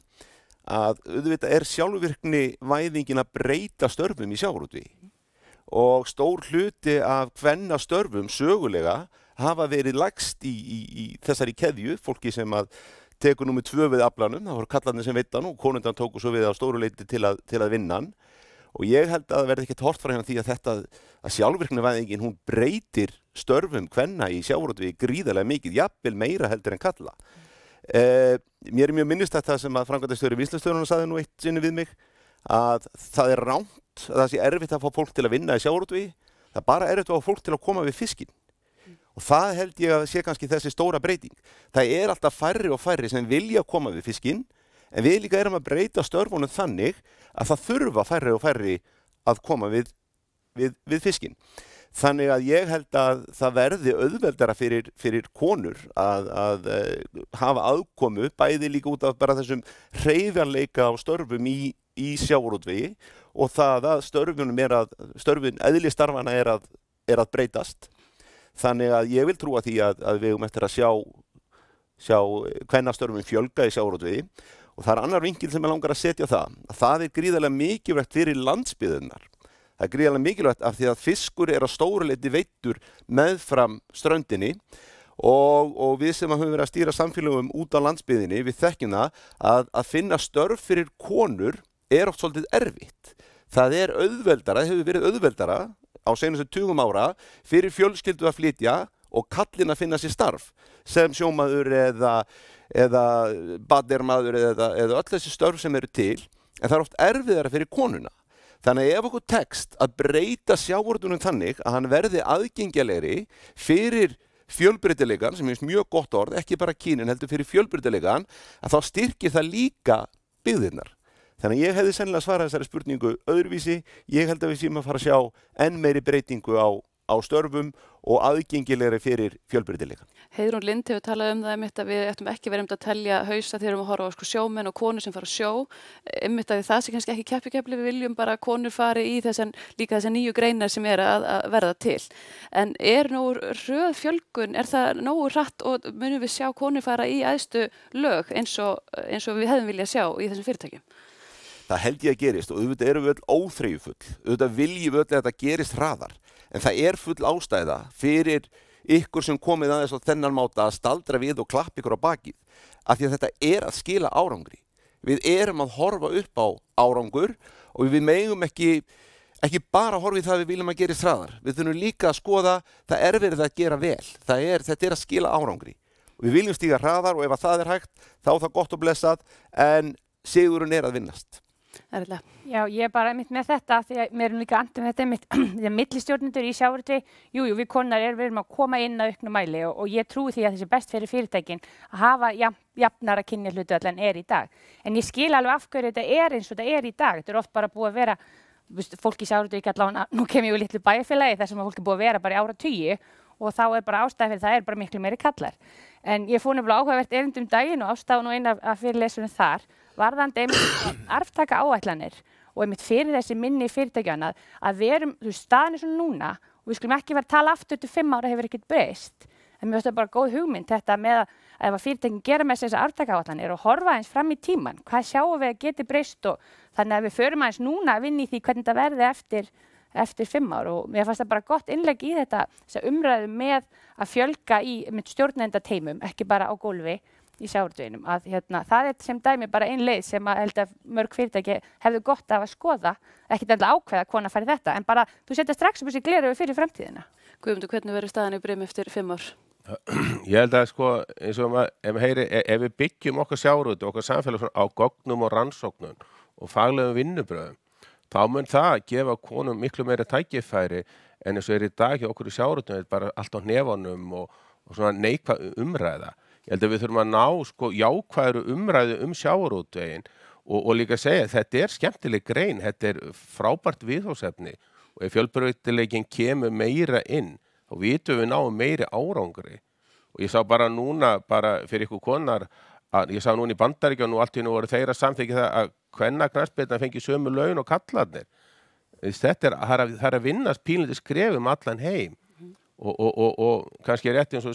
að auðvitað sjálfvirkni væðingin að breyta störfum í sjávarútvegi. Og stór hluti af kvennastörfum sögulega hafa verið lægst í þessari keðju, fólki sem tekur númer 2 við aflanum, það voru kallarnir sem veittan og konundan tóku svo við á stóru leyti til að vinna hann. Og ég held að það verði ekkert hort frá hérna því að sjálfvirknivæðingin hún breytir störfum kvenna í sjávarútvegi gríðarlega mikið, jafnvel meira heldur en kalla. Mér mjög minnistætt það sem að framkvæmdastjóri Vinnslustöðunar sagði nú eitt sinni við mig, að það rangt að það sé erfitt að fá fólk til að vinna í sjávarútvegi, það er bara erfitt að fá fólk til að koma við fiskinn. Og það held ég að sé kannski þessi stóra breyting. Það alltaf færri og færri sem vilja koma við fiskinn, en við líka erum að breyta störfunum þannig að það þurfa færri og færri að koma við fiskinn. Þannig að ég held að það verði auðveldara fyrir konur að hafa aðkomu, bæði líka út af bara þessum hreyfanleika á störfum í sjávarútvegi og það að störfin eðli starfana að breytast. Þannig að ég vil trúa því að við eftir að sjá kvennastörfum fjölga í sjávarútvegi og það annar vinkil sem ég langar að setja að það gríðarlega mikilvægt fyrir landsbyggðirnar. Það gríðarlega mikilvægt af því að fiskur að stóru leyti veiddur meðfram ströndinni og við sem höfum verið að stýra samfélögum út á landsbyggðinni, við þekkjum það að finna störf fyrir konur oft svolítið erfitt. Það auðveldara, það hefur verið auðveldara á seinustu 20 ára fyrir fjölskyldu að flytja og kallinn að finna sér starf sem sjómaður eða badermaður eða öll þessi störf sem eru til, en það oft erfiðara fyrir konuna. Þannig að ef okkur tekst að breyta sjávarútveginum þannig að hann verði aðgengilegri fyrir fjölbreytileikann, sem mjög gott orð, ekki bara kynin heldur fyrir fjölbreytileikann, að þá styrkir það líka byggðirnar. Þannig að ég hefði sennilega svarað þessari spurningu öðruvísi. Ég held að við séum að fara að sjá enn meiri breytingu á störfum og aðgengilegri fyrir fjölbreytileikann. Heiðrún Lind hefur talað það einmitt að við ættum ekki verið að telja hausa þegar við að horfa á sjómenn og konur sem fara að sjó. Einmitt að það sé kannski ekki keppikefli, við viljum bara að konur fari í líka þessar nýju greinar sem að verða til. En nógu hröð fjölgun, það nógu hratt og munum við sjá konur fara í æðstu lög eins og við hefðum viljað sjá í þessum fyrirtækjum? Það held ég að gerist og auðvitað erum við öll óþreyjufull. Auðvitað viljum við öll að þetta gerist hraðar. En það full ástæða fyrir ykkur sem komið aðeins á þennan máta að staldra við og klappa ykkur á bakið. Af því að þetta að skila árangri. Við erum að horfa upp á árangur og við megum ekki bara horfa í það við viljum að gerist hraðar. Við þurfum líka að skoða það verið að gera vel. Þetta að skila árangri. Og við viljum stíga hraðar og ef það hægt þá það gott og blessað en sigurinn að vinnast. Erla. Já, ég er bara einmitt með þetta því að mér líka andum þetta einmitt því að millistjórnendur í sjávarútvegi, við konar við erum að koma inn að auknu mæli og ég trúi því að þessi best fyrir fyrirtækin að hafa jafnara kynjahlutfall en í dag. En ég skil alveg af hverju þetta eins og þetta í dag. Þetta oft bara búið að vera, fólk í sjávarútvegi allavega, nú kem ég úr litlu bæjarfélagi þar sem fólk búið að vera bara í áratugi og þá bara ástæða fyrir það bara miklu meiri kallar. En ég fór nefnilega áhugavert erindi daginn og ástæðan og eina af fyrirlesunum þar varðandi einmitt arftaka áætlanir og einmitt fyrir þessi minni fyrirtækjana að við erum, staðan svona núna og við skulum ekki vera að tala aftur til 5 ára hefur ekkert breyst. En mér finnst það bara góð hugmynd þetta með að ef fyrirtækin gera með þessi arftaka áætlanir og horfa eins fram í tíman, hvað sjáum við að geti breyst og þannig að við förum aðeins núna að vinna í því hvernig þetta verði eftir 5 ár og mér fannst það bara gott innlegg í þetta umræðu með að fjölga í stjórnendateymum, ekki bara á gólfi í sjávarútveginum, að það sem dæmi bara ein leið sem að held að mörg fyrirtæki hefðu gott af að skoða, ekkert endilega ákveða hvona fari þetta, en bara þú setja strax upp þessi gleraugu fyrir framtíðina. Guðmundur, hvernig verður staðan í Brim eftir 5 ár? Ég held að eins og ef við byggjum okkar sjávarútveg, okkar samfélag á gögnum og rannsóknum og faglegum vinnubröðum, þá mun það gefa konum miklu meira tækifæri en eins og í dag hjá okkur í sjávarútvegi bara allt á hnefanum og svona neikvæð umræða. Ég held að við þurfum að ná jákvæðri umræðu sjávarútveginn og líka segja að þetta skemmtileg grein, þetta frábært viðfangsefni og ef fjölbreytileikinn kemur meira inn, þá vitum við náum meiri árangri. Og ég sá bara núna, bara fyrir ykkur konar, að ég sá núna í Bandaríkjunum og allt í nú voru þeir að samþykkja það að kvennaknattspyrna fengi sömu laun og kallarnir. Þetta það að vinnast pínlítið skrefum allan heim. Og kannski rétt eins og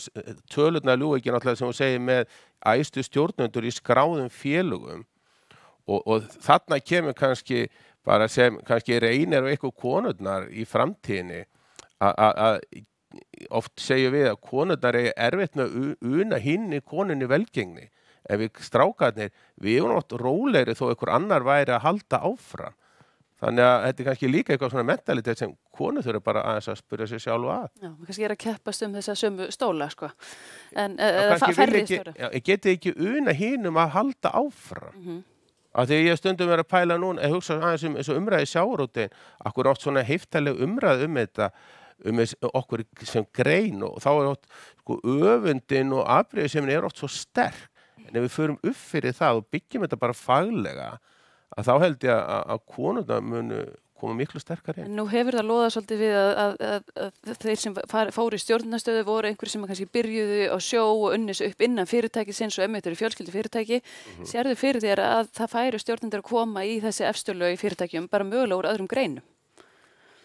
tölurnar ljúga ekki náttúrulega sem hún segir með æðstu stjórnendur í skráðum félögum og þarna kemur kannski bara sem kannski reynir og eitthvað konurnar í framtíðinni að oft segjum við að konurnar erfitt með að una hinni konunni velgengni en við strákarnir, við erum oft rólegri þó einhver annar væri að halda áfram. Þannig að þetta kannski líka eitthvað svona mentalitet sem konur þurfa bara aðeins að spyrja sig sjálf að. Já, kannski að keppast þessa sömu stóla, sko. En færri stóra. Getið ekki una hinum að halda áfram. Af því ég stundum að pæla núna, ég hugsa aðeins eins og umræði sjávarútveginn, akkur oft svona heiftarleg umræði þetta, okkur sem grein og þá oft öfundin og afbrýðisemin oft svo sterk. En ef við förum upp fyrir það og byggjum þetta bara faglega, að þá held ég að konurna munu koma miklu sterkar inn. Nú hefur það loðað svolítið við að þeir sem fóru í stjórnunarstöðu voru einhverjir sem kannski byrjuðu á sjó og unnis upp innan fyrirtækisins og einmitt eru fjölskyldu fyrirtæki. Sérðu fyrir þér að það færu stjórnendur að koma í þessi efstölu í fyrirtækjum bara mögulega úr öðrum greinum?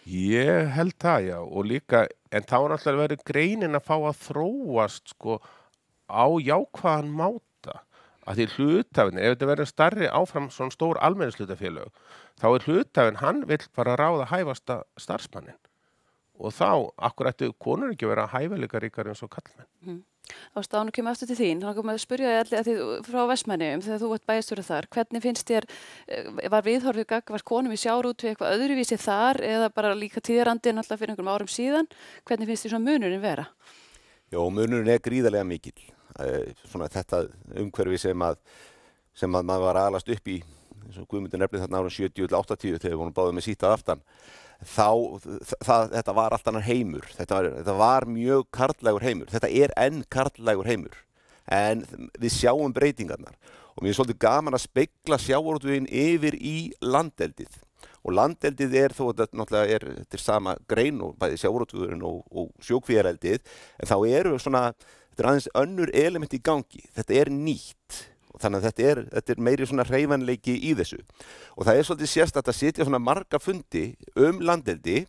Ég held það, já, og líka, en þá náttúrulega verður greinin að fá að þróast á jákvæðan máta. Að því hlutafinn, ef þetta verður starri áfram svona stór almenningshlutafélög, þá hlutafinn, hann vill bara ráða hæfasta starfsmannin. Og þá, akkur ættu konur ekki vera hæfileikaríkari eins og karlmenn. Ásta, nú kemur aftur til þín, þá komum við að spyrja þig allir frá Vestmannaeyjum þegar þú ert bæjarstjóri þar. Hvernig finnst þér, var viðhorfið gagnvart konum í sjávarútvegi eitthvað öðruvísi þar eða bara líka tíðarandi en alltaf fyrir einhverjum árum síðan? Hvernig finnst þér svona munurinn vera? Já, munurinn gríðarlega mikill. Svona þetta umhverfi sem að maður var að alast upp í, eins og Guðmundur nefnir þarna árum 70-80 þegar við vorum báðið með sítað aftan, þetta var allt annar heimur, þetta var mjög karllægur heimur, þetta enn karllægur heimur, en við sjáum breytingarnar og mér svolítið gaman að spegla sjávarútveginn yfir í landeldið og landeldið þó þetta náttúrulega þetta sama grein og bæði sjávarútvegurinn og sjókvíareldið, en þá eru svona þetta aðeins önnur element í gangi, þetta nýtt og þannig að þetta meiri svona hreyfanleiki í þessu og það svolítið sérstakt að sitja svona marga fundi landeldi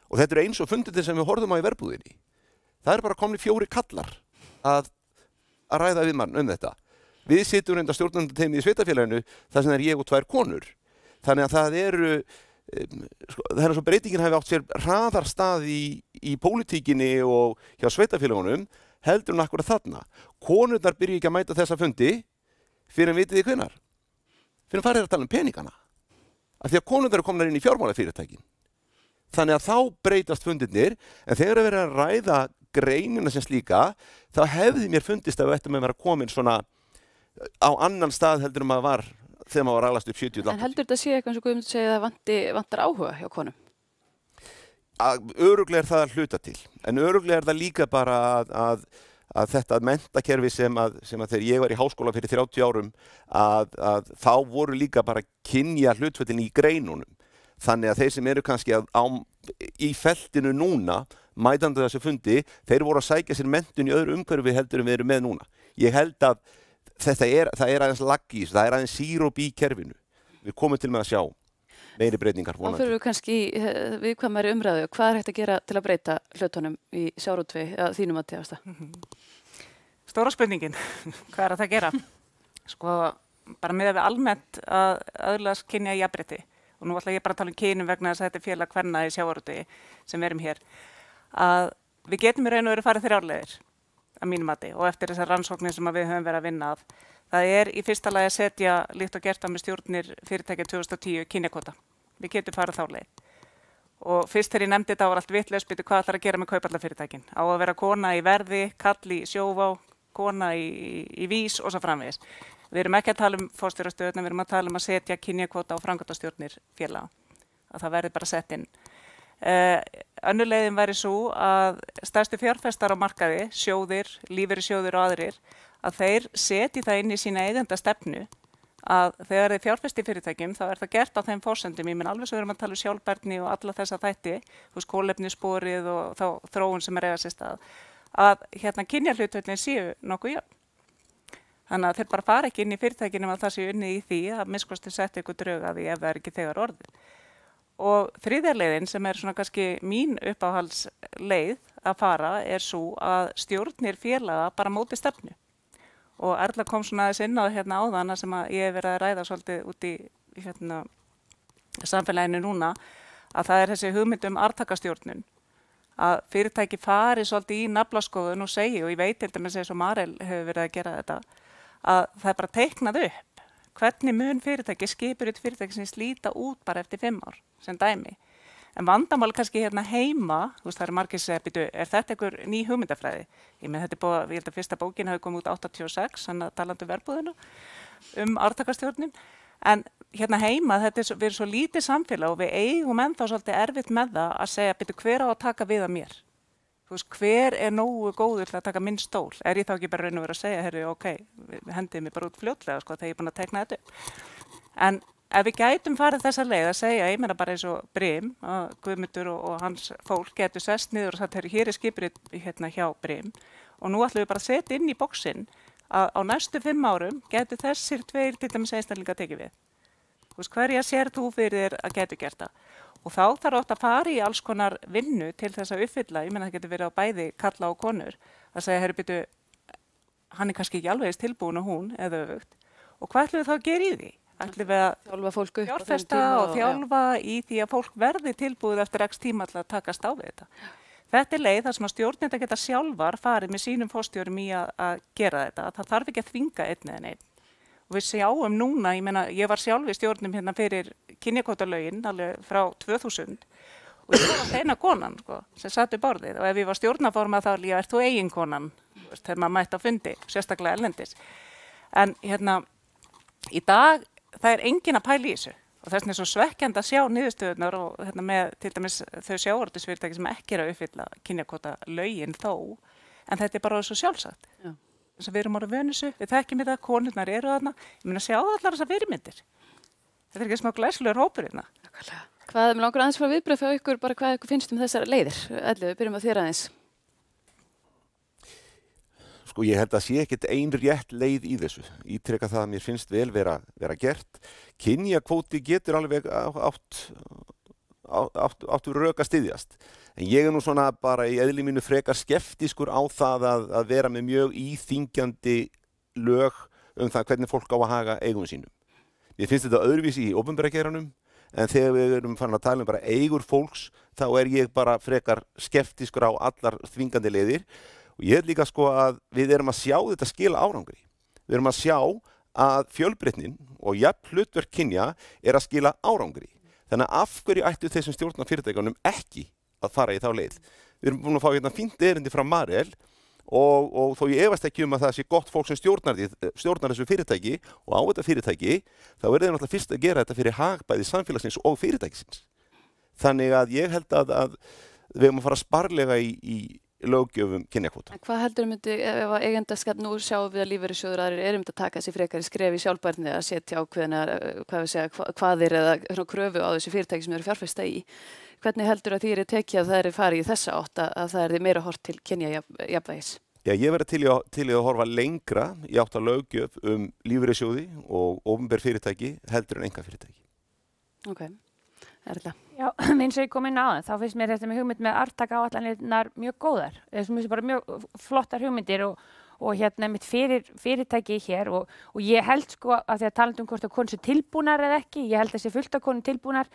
og þetta eins og fundir sem við horfum á í verbúðinni. Það bara komni 4 kallar að ræða við mann þetta. Við sitjum reynda stjórnendateymi í sveitafélaginu þar sem ég og 2 konur. Þannig að það það svo breytingin hafi átt sér hraðar stað í pólitíkinni og hjá sveitafélagunum heldur hún akkurat þarna. Konurnar byrja ekki að mæta þessa fundi fyrir en vitið þið hvenær. Fyrir en farið að tala peningana. Af því að konurnar komnar inn í fjármálafyrirtækin. Þannig að þá breytast fundirnir, en þegar að vera að ræða greinina sem slíka, þá hefði mér fundist að við ættum að vera komin svona á annan stað heldur maður var þegar maður var alast upp 70. En heldur þetta sé eitthvað eins og Guðmundur segir að það vantar áhuga hjá konum? Örugglega það að hluta til, en örugglega það líka bara að þetta menntakerfi sem að þegar ég var í háskóla fyrir 30 árum að þá voru líka bara kynja hlutföllin í greinunum. Þannig að þeir sem eru kannski í feltinu núna, mætandi þessu fundi, þeir voru að sækja sér menntun í öðru umhverfi heldur en við erum með núna. Ég held að það er aðeins laggís, það er aðeins síróp í kerfinu. Við komum til með að sjá meiri breytingar vonandi. Þá fyrir við kannski viðkvæmari umræðu. Hvað er hægt að gera til að breyta hlutunum í sjávarútvegi að þínum að tegast það? Stóra spurningin, hvað er það að gera? Sko, bara miðað við almennt að öðlast kynja jafnrétti. Og nú ætla ég bara að tala um kynum vegna þess að þetta er félag kvenna í sjávarútvegi sem við erum hér. Að við getum í raun og veru farið 3 leiðir að mínum mati og eftir þessar rannsóknir sem við höfum verið að vinna að. Það er í fyrsta lagi að setja líkt og gert á með stjórnir fyrirtækja 2010 kynjakvóta. Við getum farið þá leið. Og fyrst þegar ég nefndi þetta var allt vitlaust, byrju hvað ætlar að gera með kaupallafyrirtækin. Á að vera kona í verði, kall í sjóvá, kona í vís og svo framvegis. Við erum ekki að tala um forstjórastöðuna, við erum að tala um að setja kynjakvóta á framkvæmdastjórnir félaga. Að það verði bara sett inn. Önnur leiðin væri svo að stærstu fjárfestar á markaði, sjóðir, lífeyrissjóðir og aðrir, að þeir setji það inn í sína eigendastefnu að þegar þeir fjárfesti í fyrirtækjum þá er það gert á þeim forsendum. Ég menn alveg svo erum að tala um sjálfbærni og alla þessa þætti, kolefnissporið og þá þróun sem er eiga sér stað, að kynjahlutföllin séu nokkuð jöfn. Þannig að þeir bara fara ekki inn í fyrirtækinu að það séu unnið í því að minnst setja ykkur drög að því ef það er ekki þegar orðið. Og þriðja leiðin sem er svona kannski mín uppáhaldsleið að fara er svo að stjórnir félaga bara móti stefnu. Og Erla kom svona aðeins inn á áðan sem að ég hef verið að ræða svolítið út í samfélaginu núna að það er þessi hugmynd arftakastjórnun. Að fyrirtæki fari svolítið í naflaskoðun og segi, og ég veit til dæmis eins og Marel hefur verið að gera þetta, að það er bara teiknað upp hvernig mun fyrirtæki skipur út fyrirtæki sem slíta út bara eftir 5 ár sem dæmi. En vandamál kannski heima, það eru margir sem segja, er þetta einhver ný hugmyndafræði? Ég held að fyrsta bókin hafi komið út 86, þannig að talandi verbúðinu arftakastjórnin. En heima, þetta er verið svo lítið samfélag og við eigum ennþá svolítið erfitt með það að segja, hver á að taka við að mér? Hver er nógu góður til að taka minn stól? Er ég þá ekki bara raun og vera að segja, ok, hendið mér bara út fljótlega, þegar ég er búin að teikna þetta upp. En ef við gætum farið þessa leið að segja, ég meina bara eins og Brim, að Guðmundur og hans fólk getur sest niður og sagt, hér er skipurinn hjá Brim og nú ætlum við bara að setja inn í boxinn að á næstu 5 árum getur þessir 2 til dæmis einstaklinga tekið við. Hverja sér þú fyrir þér að getur gert það? Og þá þarf átt að fara í alls konar vinnu til þess að uppfylla, ég meina það getur verið á bæði kalla og konur, að segja, hann er kannski ekki alveg tilbúin og hún eða öfugt. Og hvað ætlum við þá að gera í því? Ætlum við að fjárfesta og þjálfa í því að fólk verði tilbúið eftir x tíma til að takast á við þetta. Þetta er leið þar sem að stjórnenda geta sjálfar farið með sínum forstjórum í að gera þetta. Það þarf ekki að þvinga einn eða einn. Og við sjáum núna, ég var sjálf í stjórnum fyrir kynjakvótalögin alveg frá 2000 og ég var alltaf eina konan sem satt við borðið og ef ég var stjórnarformað þá er þú eiginkonan þegar maður mætti á fundi, sérstaklega erlendis. En í dag það er engin að pæla í þessu og þess vegna er svo svekkjandi að sjá niðurstöðurnar og með til dæmis þau sjávarútvegsfyrirtæki sem ekki eru að uppfylla kynjakvótalögin þó, en þetta er bara svo sjálfsagt. Já. Þess að við erum orðið vönusu, við þekkjum þetta, konurnar eru þarna, ég meina sjá allar þessar fyrirmyndir. Þetta er ekki smá glæsilegur hópur hérna. Hvað er langar aðeins frá viðbröð fyrir ykkur, bara hvað ykkur finnst þessar leiðir? Elli, við byrjum á þér aðeins. Sko ég held að sé ekkert ein rétt leið í þessu. Ítreka það að mér finnst vel vera gert. Kynjakvóti getur alveg áttu rök að styðjast. En ég er nú svona bara í eðli mínu frekar skeptískur á það að vera með mjög íþyngjandi lög það hvernig fólk á að haga eigum sínum. Mér finnst þetta öðruvísi í opinbera geiranum, en þegar við erum farin að tala bara eigur fólks, þá er ég bara frekar skeptískur á allar þvingandi leiðir. Og ég held líka að við erum að sjá þetta skila árangri. Við erum að sjá að fjölbreytnin og jafn hlutverk kynja er að skila árangri. Þannig að af hverju ættu þessum stjórnarfyrirtækjunum ekki að fara í þá leið. Við erum búin að fá fínt erindi frá Marel og þó ég efast ekki að það sé gott fólk sem stjórnar þessu fyrirtæki og á þetta fyrirtæki, þá þeir náttúrulega fyrst að gera þetta fyrir hag bæði samfélagsins og fyrirtækisins. Þannig að ég held að við höfum að fara sparlega í löggjöfum kynjakvóta. Hvað heldur myndi, ef að eigendaskap, nú sjáum við að lífeyrissjóður aðrir að taka þessi frekari skref í sjálfbærni að setja ákveðnar, hvaðir eða kröfu á þessi fyrirtæki sem eru fjárfesta í. Hvernig heldur að því tekið að það eru farið í þessa átt að það er meira hort til kynjajafnvægis? Já, ég verði til í að horfa lengra í átt að löggjöf lífeyrissjóði og opinber fyrirtæki heldur en einkafyrirtæki. Ok. Erla. Já, eins og ég kom inn á það, þá finnst mér þetta með hugmynd með arftakaáætlanirnar mjög góðar. Þessum finnst bara mjög flottar hugmyndir og hérna mitt fyrirtæki hér og ég held sko að því að talandi hvort að konur sé tilbúnar eða ekki, ég held að sé fullt af konur tilbúnar.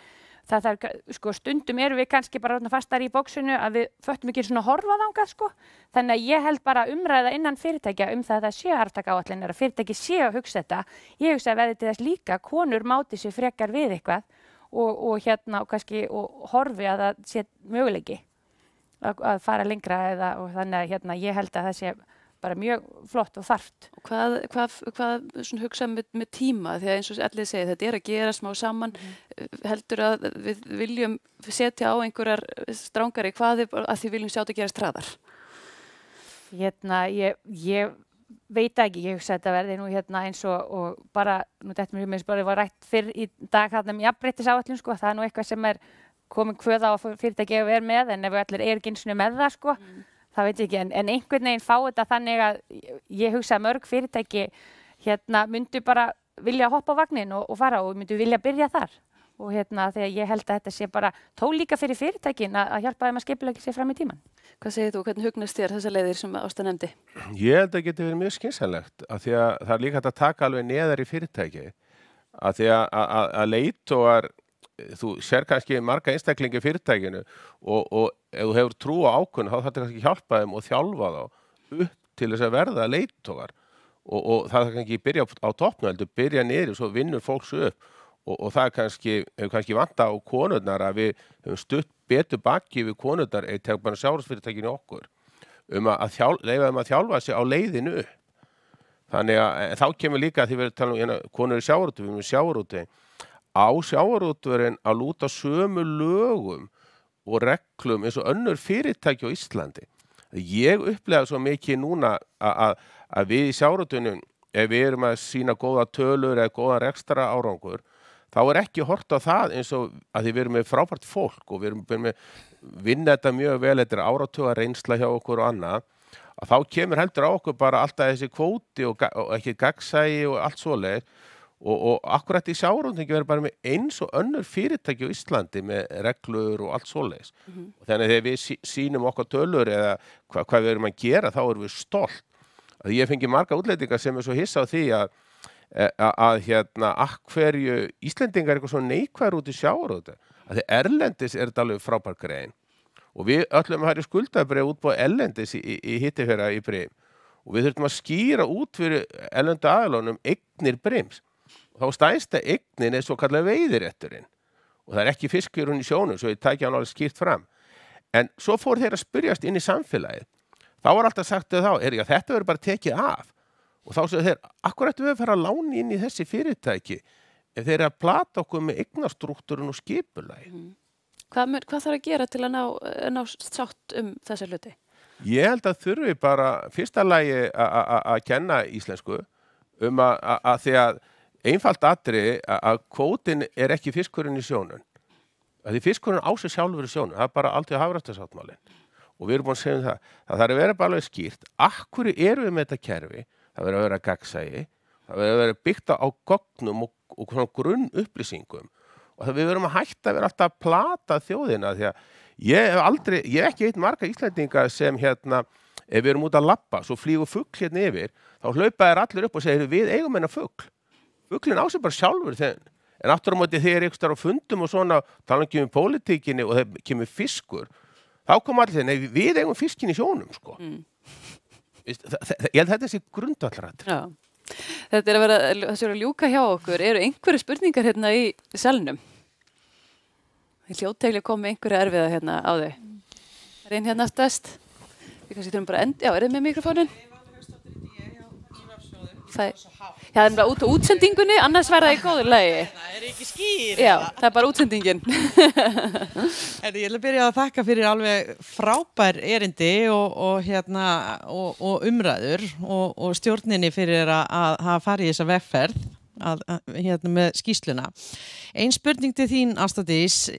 Það þarf, sko, stundum erum við kannski bara fastar í bóksinu að við föttum ekki svona horfa þangað, sko. Þannig að ég held bara umræða innan fyrirtækja það að það séu arftakaáætlanir, að fyrirtæki séu að hugsa þetta. Ég hugsa að verði til þess líka konur máti sig frekar við eitthvað og hérna og kannski horfi að það sé möguleiki að fara lengra og þannig að hérna ég held að það sé bara mjög flott og þarft. Og hvað svona hugsa með tíma því að eins og allir segja þetta að gera smá saman heldur að við viljum setja á einhverjar strangari hvaðir að því viljum sjá þetta gerast hraðar? Hérna ég veit ekki, ég hugsa að þetta verði nú hérna eins og bara, nú þetta mér hugmyndis bara var rætt fyrr í dag hérna jafnréttisáætlun sko, það nú eitthvað sem komin kvöð á að fyrirtæki að vera með en ef við allir ekki einu sinni með það sko, það veit ég ekki, en einhvern veginn fá þetta þannig að ég hugsa að mörg fyrirtæki hérna myndu bara vilja hoppa á vagnin og fara og myndu vilja byrja þar og hérna þegar ég held að þetta sé bara líka fyrir fyrirtækin að hjálpa þeim að skipuleggja sér fram í tíman. Hvað segir þú, hvernig hugnast þér þessar leiðir sem Ásta nefndi? Ég held að geti verið mjög skynsamlegt af því að það er líka hægt að taka alveg neðar í fyrirtæki af því að leiðtogar, þú sér kannski marga einstaklingi í fyrirtækinu og ef þú hefur trú á ákvörðun þá þarf þetta kannski hjálpa þeim og þjálfa þá upp til þess að verða leiðtogar og það kannski ekki byrja á toppnum heldur, byrja niður og svo vinnur fólks upp og það hefur kannski vanta á konurnar að við höfum stutt betur baki við konurnar eða tegum bara sjávarútvegsfyrirtækinu okkur að leyfa þeim að þjálfa sig á leiðinu upp. Þannig að þá kemur líka að því við talum hérna konur í sjávarútvegi, við sjávarútvegi á sjávarútvegurinn að lúta sömu lögum og reglum eins og önnur fyrirtæki á Íslandi. Ég upplega svo mikið núna að við í sjávarútveginum, ef við erum að sýna góða tölur eða góða rekstra árangur, þá ekki hort á það eins og að því við erum með frábært fólk og við erum með vinna þetta mjög vel, þetta áratuga reynsla hjá okkur og annað, að þá kemur heldur á okkur bara alltaf þessi kvóti og ekki gagnsæi og allt svoleiðis og akkurat í sjávarútvegi verður bara með eins og önnur fyrirtæki á Íslandi með reglur og allt svoleiðis. Og þannig þegar við sýnum okkar tölur eða hvað við erum að gera, þá erum við stolt. Að ég fengi marga útlendingar sem svo hissa á því að hérna hverju Íslendingar eitthvað svo neikvæður út í sjávarútvegi að því erlendis þetta alveg frábær grein og við öllum að hafa skuldabréf útbúið erlendis í hittifera í Brim og við þurfum að skýra út fyrir erlendu aðalónum eignir Brims og þá stærsta eignin svo kallar veiðirétturinn og það ekki fiskjörun í sjónum svo ég tæki hann alveg skýrt fram en svo fór þeir að spyrjast inn í samfélagið þá var alltaf sagt þá þetta verður bara tekið af og þá segir þeir, akkur ættum við að fara að lána inn í þessi fyrirtæki ef þeir að plata okkur með eignastruktúrun og skipulagi. Hvað þarf að gera til að ná sátt þessa hluti? Ég held að þurfi bara fyrsta lagi að kenna íslensku að því að einfalt atriði að kvótin ekki fiskurinn í sjónum. Því fiskurinn á sig sjálfur í sjónum, það bara aldrei hafrættarsáttmálinn. Og við erum búin að segja það. Það þarf að vera bara alveg skýrt. Akkur erum við með þetta kerfi? Það verður að vera gagnsæi, það verður að vera byggt á gögnum og grunn upplýsingum og það við verum að hætta að vera alltaf að plata þjóðina því að ég hef ekki veit marga Íslendinga sem hérna, ef við erum út að labba, svo flýgur fugl hérna yfir, þá hlaupa þær allir upp og segir við eigum hennar fugl. Fuglinn á sig bara sjálfur en aftur á móti þegar ykkur starf á fundum og svona, tala ekki pólitíkinni og það kemur fiskur, þá kom allir nei við eigum fiskin í sjónum sko. Ég held þetta sé grundvallaratriði. Já. Þetta er að ljúka hjá okkur. Eru einhverju spurningar hérna í salnum? Hljóttegli kom með einhverju erfiða hérna á þau. Er einn hérna aftast? Við kannski þurfum bara já, er þið með mikrofónin? Það er bara út á útsendingunni, annars verða í góðu lagi. Það er ekki skýr. Já, það er bara útsendingin. Ég ætla að byrja að þakka fyrir alveg frábær erindi og umræður og stjórninni fyrir að hafa farið í þessa vegferð með skýrsluna. Ein spurning til þín, Ásta Dís,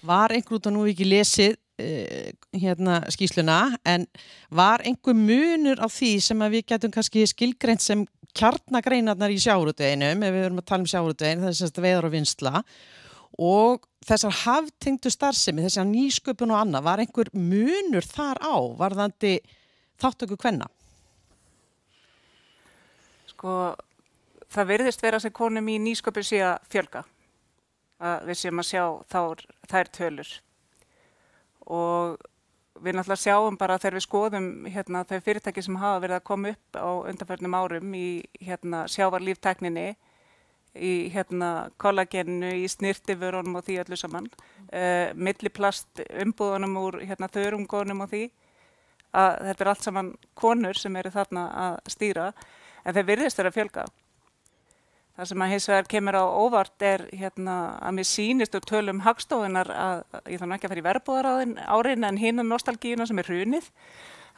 var einhver út á nú ekki lesið skýrsluna, en var einhver munur á því sem að við getum kannski skilgreint sem kjarnagreinarnar í sjávarútveginum, ef við erum að tala um sjávarútvegin, þess að veiðar og vinnsla, og þessar haftengdu starfsemi, þessar nýsköpun og annað, var einhver munur þar á varðandi þáttöku kvenna? Sko, það virðist vera sem konum í nýsköpun sé að fjölga, að við séum að sjá þær tölur. Og við náttúrulega sjáum bara þegar við skoðum þau fyrirtæki sem hafa verið að koma upp á undanförnum árum í sjávarlíftækninni, í kollageninu, í snirtivörunum og því öllu saman, milliplast umbúðunum úr þörungunum og því, að þetta allt saman konur sem eru þarna að stýra, en þeir virðist vera að fjölga. Það sem að hins vegar kemur á óvart er að mér sýnist úr tölum Hagstofunnar að, ég þarf ekki að fara í verðbúðarárin, en hinna nostalgíuna sem er hrunið,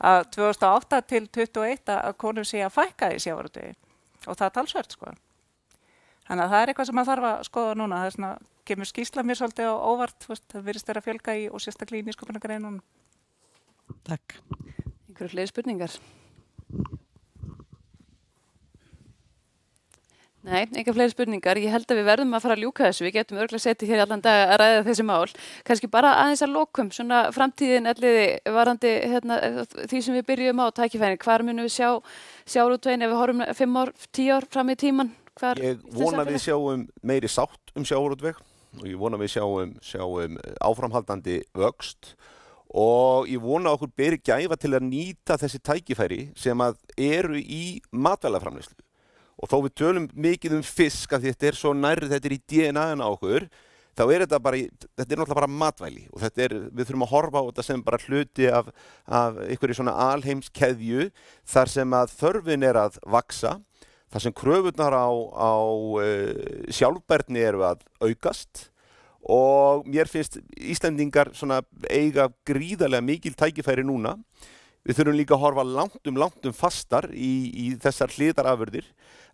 að 2008 til 2021 að konur sé að fækka í sjávarútvegi, og það er talsvert, sko. Þannig að það er eitthvað sem maður þarf að skoða núna, það er svona, kemur skýrsla mér svolítið á óvart, það virðist vera að fjölga í og sérstaklega í nýsköpunargreinunum. Takk. Einhverju fleiri spurningar? Nei, enga fleiri spurningar. Ég held að við verðum að fara að ljúka þessu. Við getum örugglega setið hér allan dag að ræða þessi mál. Kannski bara aðeins að lokum, svona framtíðin elliði varandi því sem við byrjum á tækifærin. Hvar munum við sjá sjávarútveginn ef við horfum 5 ár, 10 ár fram í tíman? Ég vona við sjáum meiri sátt sjávarútveg og ég vona við sjáum áframhaldandi vöxt og ég vona okkur beri gæfa til að nýta þessi tækifæri sem að eru í matvælaframleiðslu. Og þó við tölum mikið fisk að þetta er svo nærri, þetta er í DNA-ina á okkur, þá er þetta náttúrulega bara matvæli og við þurfum að horfa á þetta sem bara hluti af einhverju svona alheimskeðju þar sem að þörfin er að vaksa, þar sem kröfurnar á sjálfbærni eru að aukast og mér finnst Íslendingar svona eiga gríðarlega mikil tækifæri núna. Við þurfum líka að horfa langt fastar í þessar hliðarafurðir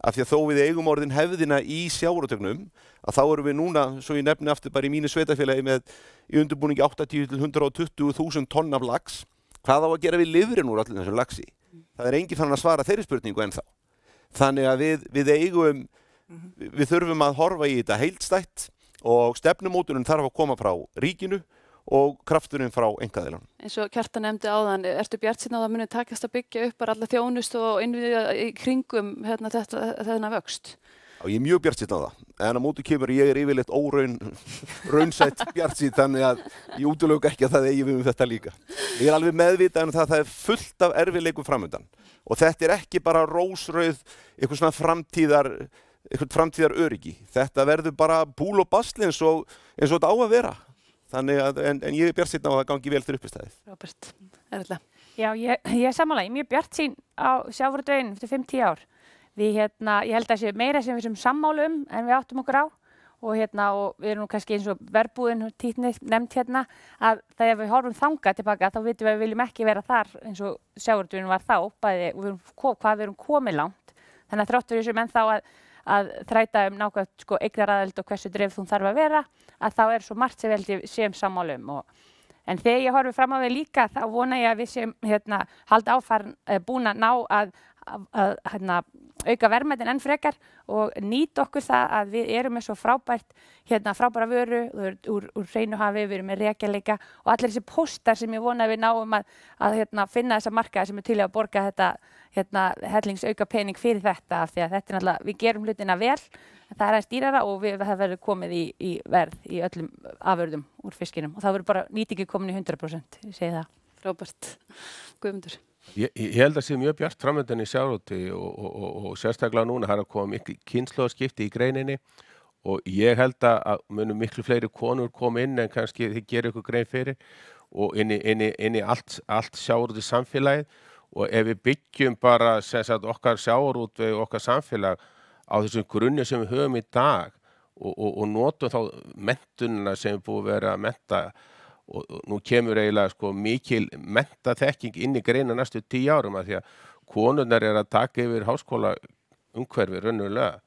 af því að þó við eigum orðin hefðina í sjávarútveginum að þá erum við núna, svo ég nefni aftur bara í mínu sveitarfélagi með í undirbúningi 80 til 120.000 tonn af lax. Hvað á að gera við lifrin úr allir þessum laxi? Það er enginn fann að svara þeirri spurningu ennþá. Þannig að við þurfum að horfa í þetta heildstætt og stefnumótunin þarf að koma frá ríkinu og krafturinn frá einkaaðilanum. Eins og Kjartan nefndi áðan, ertu bjartsýnn á að muni takast að byggja upp bara alla þjónustu og innviði í kringum þennan vöxt? Já, ég er mjög bjartsýnn á það. En á móti kemur ég yfirleitt raunsætt bjartsýnn þannig að ég útiloka ekki að það eigi við þetta líka. Ég er alveg meðvitað um það er fullt af erfiðleikum framundan. Og þetta er ekki bara rósrauð, eitthvað svona framtíðar öryggi. Þetta verður bara búl og basli eins og þetta á að vera. Þannig að, en ég er bjartsýnn á að það gangi vel fyrir uppistæðið. Róbert, Erla. Já, ég er sammála. Ég er mjög bjartsýn á sjávarútveginn eftir 5-10 ár. Ég held að það sé meira sem við sem sammálu en við áttum okkur á. Og við erum nú kannski eins og verbúðin nefnt að þegar við horfum þangað tilbaka þá vitum við viljum ekki vera þar eins og sjávarútveginn var þá, bæði hvað við erum komið langt. Þannig að þrátt fyrir þessu menn þá að þræta nákvæmt eignaraðild og hversu dreifð hún þarf að vera, að þá er svo margt sem við séum sammála En þegar ég horfi fram á við líka, þá vona ég að við séum halda áfram búin að ná að auka verðmætin enn frekar og nýta okkur það að við erum með svo frábæra vöru úr hreinu hafi, við erum með rekjanleika og allir þessi póstar sem ég vona að við náum að finna þessa markaði sem er til að borga þetta hellingsauka pening fyrir þetta af því að þetta er náttúrulega, við gerum hlutina vel, það er aðeins dýrara og það verður komið í verð í öllum afurðum úr fiskinum og það verður bara nýtingi komin í 100%, ég segi það. Róbert, Guðmundur. Ég held að sé mjög bjart framöndan í sjávarútvegi og sérstaklega núna har að koma miklu kynslóðaskipti í greininni og ég held að munum miklu fleiri konur koma inn en kannski þið gerir ykkur grein fyrir og inn í allt sjávarútveg samfélagið og ef við byggjum bara okkar sjávarútveg og okkar samfélag á þessum grunni sem við höfum í dag og notum þá menntunina sem við búum að vera að mennta og nú kemur eiginlega mikil menntaþekking inn í greina næstu 10 árum að því að konurnar að taka yfir háskóla umhverfi raunverulega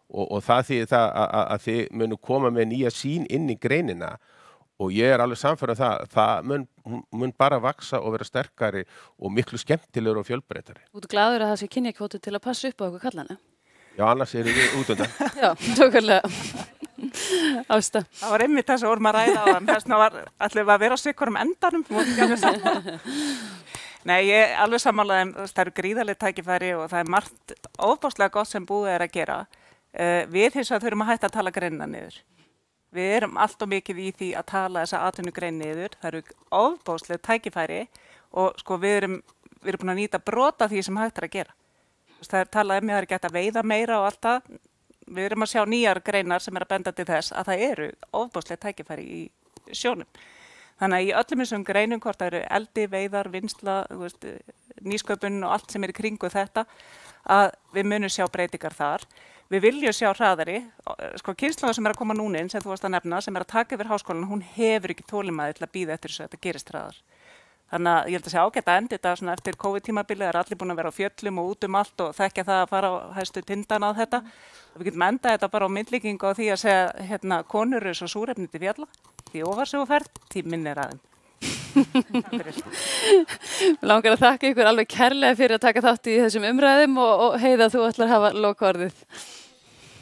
og það þýðir það að þið munu koma með nýja sýn inn í greinina og ég alveg samfærður það mun bara vaksa og vera sterkari og miklu skemmtilegur og fjölbreyttari. Þú ert glaður að það sé kynjakvóti til að passa upp á okkur kallana? Já, annars erum við út undan. Já, tókulega. Ásta. Það var einmitt þess að vorum að ræða á þann, þess vegna var allir að vera á sikkurum endanum. Nei, ég alveg sammálaði, það eru gríðarleg tækifæri og það margt ofboðslega gott sem búið að gera. Við hins vegar þurfum að hætta að tala greinina niður. Við erum allt og mikið í því að tala þessa atvinnugrein niður. Það eru ofboðslega tækifæri og við erum búin að nýta brota því sem hægt að gera. Það er talað það er ekki hægt að veiða meira og allt það. Við erum að sjá nýjar greinar sem að benda til þess að það eru ofboðslega tækifæri í sjónum. Þannig að í öllum þessum greinum, hvort það eru eldi, veiðar, vinnsla, nýsköpun og allt sem í kringu þetta, að við munum sjá breytingar þar. Við viljum sjá hraðari, kynslóðin sem að koma núna inn, sem þú varst að nefna, sem að taka yfir háskólan, hún hefur ekki þolinmæði til að bíða eftir þess að þetta gerist hraðar. Þannig að ég held að sé ágætt að enda þetta eftir COVID-tímabilið, allir búin að vera á fjöllum og út allt og þekkja það að fara á hæstu tindana á þetta. Við getum endað þetta bara á myndlíkingu á því að segja konur eru svo súrefni til fjalla, því ofarsöguferð, tíminn aðeim. Mér langar að þakka ykkur alveg kærlega fyrir að taka þátt í þessum umræðum og Heiða, þú ætlar að hafa lokaorðið.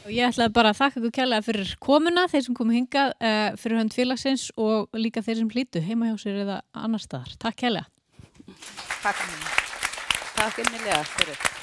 Ég ætlaði bara að þakka ykkur kærlega fyrir komuna, þeir sem komu hingað fyrir hönd félagsins og líka þeir sem hlýtu heima hjá sér eða annar staðar. Takk kærlega. Takk innilega fyrir.